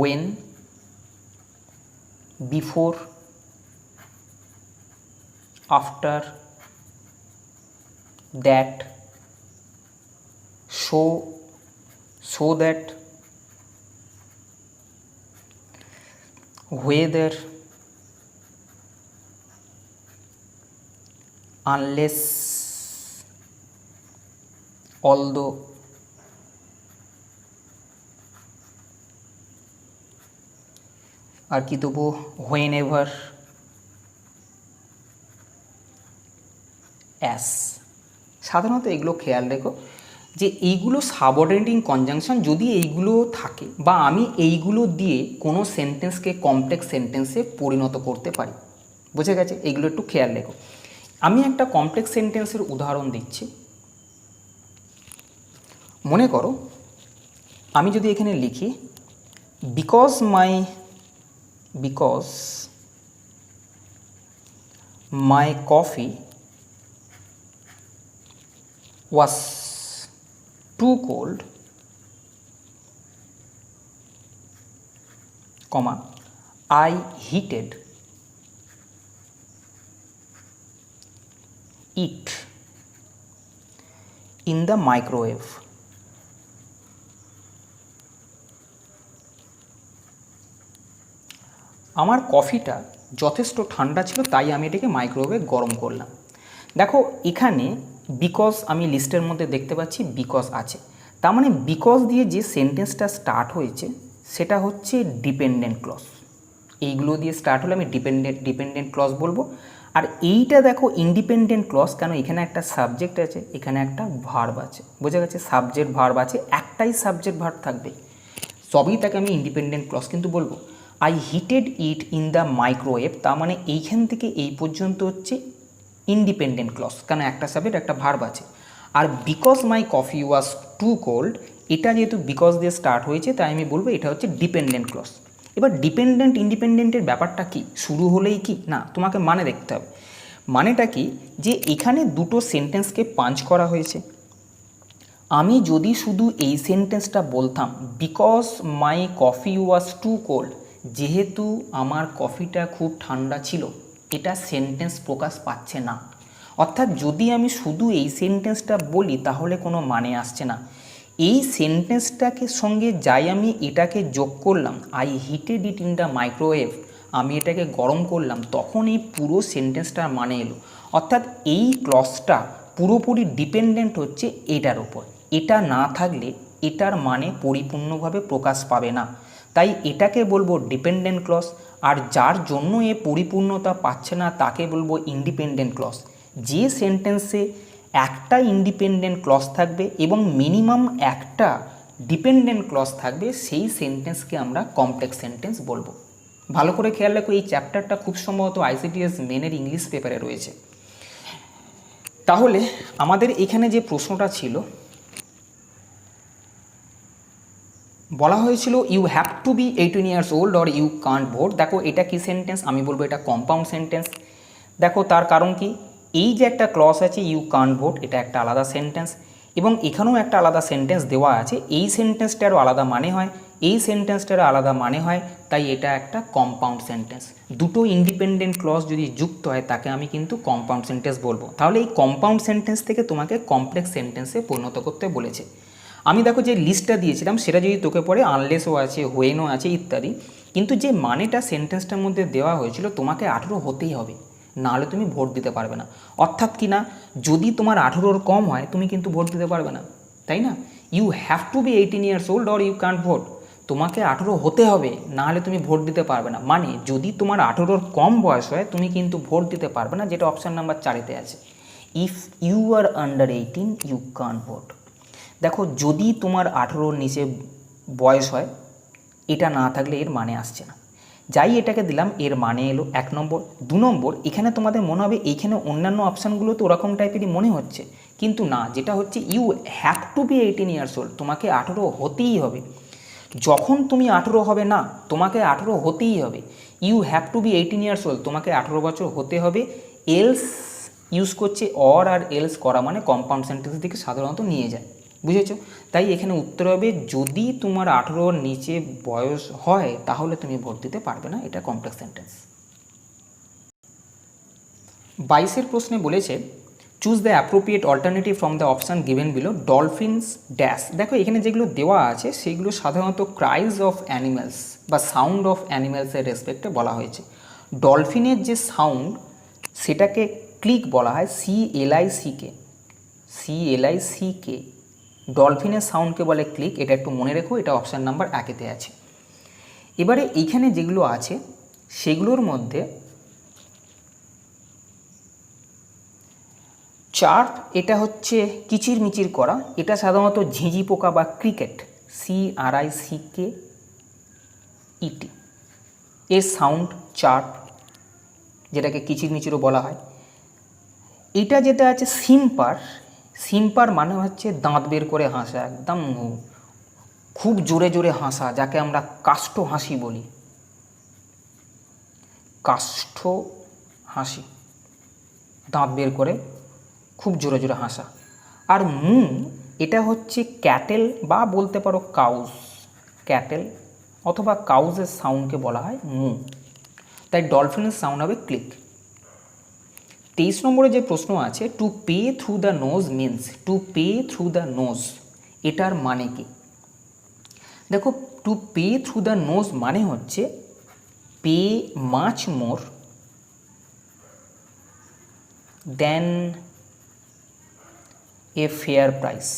when, before, after, that, so that, whether, unless, although, আর কি দেবো, হোয়েন এভার, অ্যাস। সাধারণত এগুলো খেয়াল রেখো যে এইগুলো সাবঅর্ডিনেটিং কনজাংশন যদি এইগুলো থাকে বা আমি এইগুলো দিয়ে কোনো সেন্টেন্সকে কমপ্লেক্স সেন্টেন্সে পরিণত করতে পারি। বুঝে গেছে? এইগুলো একটু খেয়াল রেখো। আমি একটা কমপ্লেক্স সেন্টেন্সের উদাহরণ দিচ্ছি। মনে করো আমি যদি এখানে লিখি because my coffee was too cold, I heated it in the microwave. আমার কফিটা যথেষ্ট ঠান্ডা ছিল, তাই আমি এটাকে মাইক্রোওয়েভে গরম করলাম। দেখো এখানে বিকজ আমি লিস্টের মধ্যে দেখতে পাচ্ছি বিকজ আছে, তার মানে বিকজ দিয়ে যে সেন্টেন্সটা স্টার্ট হয়েছে সেটা হচ্ছে ডিপেন্ডেন্ট ক্লজ। এইগুলো দিয়ে স্টার্ট হলে আমি ডিপেন্ডেন্ট ক্লজ বলবো। আর এইটা দেখো ইন্ডিপেন্ডেন্ট ক্লজ, কেন এখানে একটা সাবজেক্ট আছে, এখানে একটা ভার্ব আছে। বোঝা গেছে? সাবজেক্ট ভার্ব আছে, একটাই সাবজেক্ট ভার্ব থাকবে, সবই তাকে আমি ইন্ডিপেন্ডেন্ট ক্লজ কিন্তু বলবো। I heated it in the microwave, তার মানে এইখান থেকে এই পর্যন্ত হচ্ছে ইন্ডিপেন্ডেন্ট ক্লজ, কারণ একটা সাবজেক্ট একটা ভার্ব আছে। আর because my coffee was too cold, এটা যেহেতু বিকজ দিয়ে স্টার্ট হয়েছে তাই আমি বলবো এটা হচ্ছে ডিপেন্ডেন্ট ক্লজ। এবার ডিপেন্ডেন্ট ইন্ডিপেন্ডেন্টের ব্যাপারটা কি, শুরু হলেই কি না, তোমাকে মানে দেখতে হবে। মানেটা কি, যে এখানে দুটো সেন্টেন্সকে পাঞ্চ করা হয়েছে। আমি যদি শুধু এই সেন্টেন্সটা বলতাম because my coffee was too cold, যেহেতু আমার কফিটা খুব ঠান্ডা ছিল, এটা সেন্টেন্স প্রকাশ পাচ্ছে না। অর্থাৎ যদি আমি শুধু এই সেন্টেন্সটা বলি তাহলে কোনো মানে আসছে না। এই সেন্টেন্সটাকে সঙ্গে যাই আমি এটাকে যোগ করলাম, I heated it in the microwave, আমি এটাকে গরম করলাম, তখন এই পুরো সেন্টেন্সটার মানে এলো। অর্থাৎ এই ক্লজটা পুরোপুরি ডিপেন্ডেন্ট হচ্ছে এটার ওপর। এটা না থাকলে এটার মানে পরিপূর্ণভাবে প্রকাশ পাবে না, তাই এটাকে বলবো ডিপেন্ডেন্ট ক্লজ। আর যার জন্য এ পরিপূর্ণতা পাচ্ছে না তাকে বলবো ইন্ডিপেন্ডেন্ট ক্লজ। যে সেন্টেন্সে একটা ইন্ডিপেন্ডেন্ট ক্লজ থাকবে এবং মিনিমাম একটা ডিপেন্ডেন্ট ক্লজ থাকবে সেই সেন্টেন্সকে আমরা কমপ্লেক্স সেন্টেন্স বলবো। ভালো করে খেয়াল রাখো, এই চ্যাপ্টারটা খুব সম্ভবত ICTS মেনের ইংলিশ পেপারে রয়েছে। তাহলে আমাদের এখানে যে প্রশ্নটা ছিল, বলা হয়েছিল you have to be 18 years old or you can't vote. দেখো এটা কি সেন্টেন্স, আমি বলবো এটা কম্পাউন্ড সেন্টেন্স। দেখো তার কারণ কি, এই যে একটা ক্লজ আছে ইউ কান্ট ভোট, এটা একটা আলাদা সেন্টেন্স এবং এখানেও একটা আলাদা সেন্টেন্স দেওয়া আছে। এই সেন্টেন্সটারও আলাদা মানে হয়, এই সেন্টেন্সটারও আলাদা মানে হয়, তাই এটা একটা কম্পাউন্ড সেন্টেন্স। দুটো ইন্ডিপেন্ডেন্ট ক্লজ যদি যুক্ত হয় তাকে আমি কিন্তু কম্পাউন্ড সেন্টেন্স বলবো। তাহলে এই কম্পাউন্ড সেন্টেন্স থেকে তোমাকে কমপ্লেক্স সেন্টেন্সে পরিণত করতে বলেছে। আমি দেখো যে লিস্টটা দিয়েছিলাম সেটা যদি তোকে পড়ে আনলেসও আছে, হোয়েনও আছে ইত্যাদি, কিন্তু যে মানেটা সেন্টেন্সটার মধ্যে দেওয়া হয়েছিল তোমাকে 18 হতেই হবে, নাহলে তুমি ভোট দিতে পারবে না। অর্থাৎ কি না, যদি তোমার 18-র কম হয় তুমি কিন্তু ভোট দিতে পারবে না, তাই না? You have to be 18 years old or you can't vote. তোমাকে 18 হতে হবে, নাহলে তুমি ভোট দিতে পারবে না। মানে যদি তোমার 18-র কম বয়স হয় তুমি কিন্তু ভোট দিতে পারবে না, যেটা অপশান নাম্বার 4-তে আছে। If you are under 18 you can't vote. দেখো যদি তোমার 18-র নিচে বয়স হয়, এটা না থাকলে এর মানে আসছে না। যাই এটাকে দিলাম, এর মানে এলো 1 নম্বর। 2 নম্বর, এখানে তোমাদের মনে হবে এইখানে অন্যান্য অপশানগুলো তো ওরকম টাইপেরই মনে হচ্ছে, কিন্তু না, যেটা হচ্ছে you have to be 18 years old, তোমাকে 18 হতেই হবে। যখন তুমি 18 হবে না, তোমাকে 18 হতেই হবে। You have to be 18 years old, তোমাকে 18 বছর হতে হবে। এলস ইউজ করছে, অর আর এলস করা মানে কম্পাউন্ড সেন্টেন্সের দিকে সাধারণত নিয়ে যায়, বুঝেছো? তাই এখানে উত্তর হবে যদি তোমার 18-র নিচে বয়স হয় তাহলে তুমি ভোট দিতে পারবে না, এটা কমপ্লেক্স সেন্টেন্স। 22-এর প্রশ্নে বলেছে choose the appropriate alternative from the option given below. Dolphins dash. দেখো এখানে যেগুলো দেওয়া আছে সেগুলো সাধারণত ক্রাইজ অফ অ্যানিম্যালস বা সাউন্ড অফ অ্যানিম্যালসের রেসপেক্টে বলা হয়েছে। ডলফিনের যে সাউন্ড সেটাকে ক্লিক বলা হয়, CLICK। ডলফিনের সাউন্ডকে বলে ক্লিক, এটা একটু মনে রেখো, এটা অপশান নাম্বার 1-তে আছে। এবারে এইখানে যেগুলো আছে সেগুলোর মধ্যে চার্প, এটা হচ্ছে কিচিরমিচির করা, এটা সাধারণত ঝিঁঝি পোকা বা ক্রিকেট, CRICKET, এর সাউন্ড চার্প, যেটাকে কিচিরমিচিরও বলা হয়। এটা যেটা আছে সিম্পার মানে হচ্ছে দাঁত বের করে হাসা, একদম খুব জোরে জোরে হাসা, যাকে আমরা কাষ্ঠ হাসি বলি, কাষ্ঠ হাসি, দাঁত বের করে খুব জোরে জোরে হাসা। আর মু, এটা হচ্ছে ক্যাটেল বা বলতে পারো কাউস, ক্যাটেল অথবা কাউজের সাউন্ডকে বলা হয় মু, তাই ডলফিনের সাউন্ড হবে ক্লিক। 23 নম্বরে যে প্রশ্ন আছে to pay through the nose means, to pay through the nose এটার মানে কি? দেখো to pay through the nose মানে হচ্ছে pay much more than a fair price.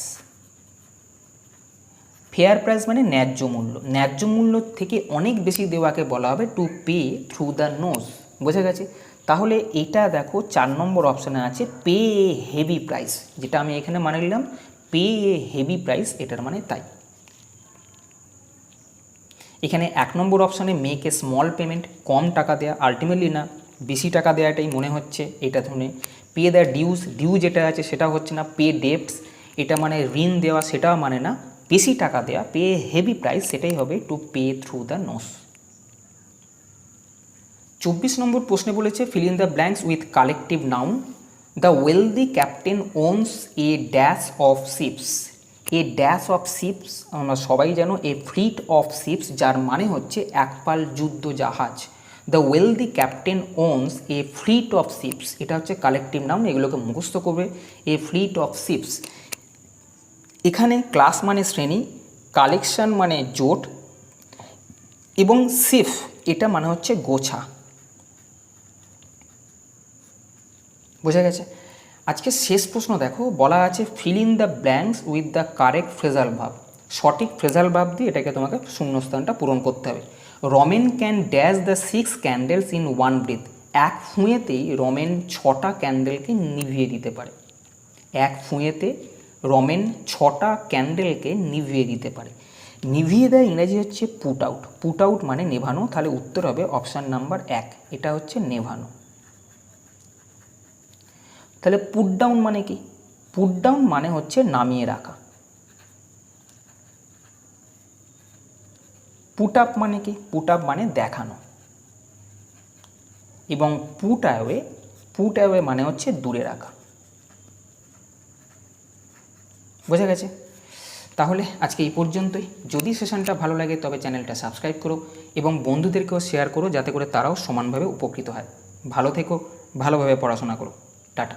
Fair price মানে ন্যায্য মূল্য, ন্যায্য মূল্য থেকে অনেক বেশি দেওয়াকে বলা হবে to pay through the nose, বোঝা গেছে? তাহলে এটা দেখো 4 নম্বর অপশানে আছে পে এ হেভি প্রাইস, যেটা আমি এখানে মানে নিলাম পে এ হেভি প্রাইস, এটার মানে তাই। এখানে 1 নম্বর অপশানে মেক এ স্মল পেমেন্ট, কম টাকা দেয়া, আলটিমেটলি না বেশি টাকা দেওয়াটাই মনে হচ্ছে এটা ধরে। পে দ্য ডিউ যেটা আছে সেটা হচ্ছে না, পে ডেপস এটা মানে ঋণ দেওয়া, সেটাও মানে না, বেশি টাকা দেওয়া, পে হেভি প্রাইস সেটাই হবে to pay through the nose. 24 নম্বর প্রশ্নে বলেছে fill in the blanks with collective noun. The wealthy captain owns a dash of ships. A dash of ships আমরা সবাই জানো এ ফ্লিট অফ শিপস, যার মানে হচ্ছে একপাল যুদ্ধ জাহাজ। The wealthy captain owns a fleet of ships, এটা হচ্ছে কালেকটিভ নাউন, এগুলোকে মুখস্থ করবে। এ ফ্লিট অফ শিপস, এখানে ক্লাস মানে শ্রেণী, কালেকশন মানে জোট, এবং শিপ এটা মানে হচ্ছে গোছা, বোঝা গেছে? আজকে শেষ প্রশ্ন দেখো, বলা আছে fill in the blanks with the correct phrasal verb. সঠিক ফ্রেজাল ভার্ব দিয়ে এটাকে তোমাকে শূন্যস্থানটা পূরণ করতে হবে। Ramen can dash the 6 candles in one breath. এক ফুঁয়েতেই রমেন 6টা ক্যান্ডেলকে নিভিয়ে দিতে পারে। এক ফুঁয়েতে রমেন 6টা ক্যান্ডেলকে নিভিয়ে দিতে পারে। নিভিয়ে দেয় ইংরেজি হচ্ছে পুট আউট, পুট আউট মানে নেভানো, তাহলে উত্তর হবে অপশান নাম্বার 1, এটা হচ্ছে নেভানো। তাহলে পুট ডাউন মানে কি? পুট ডাউন মানে হচ্ছে নামিয়ে রাখা। পুট আপ মানে কি? পুট আপ মানে দেখানো। এবং পুট অ্যাওয়ে মানে হচ্ছে দূরে রাখা, বোঝা গেছে? তাহলে আজকে এই পর্যন্তই। যদি সেশনটা ভালো লাগে তবে চ্যানেলটা সাবস্ক্রাইব করো এবং বন্ধুদেরকেও শেয়ার করো, যাতে করে তারাও সমানভাবে উপকৃত হয়। ভালো থেকো, ভালোভাবে পড়াশোনা করো। টাটা।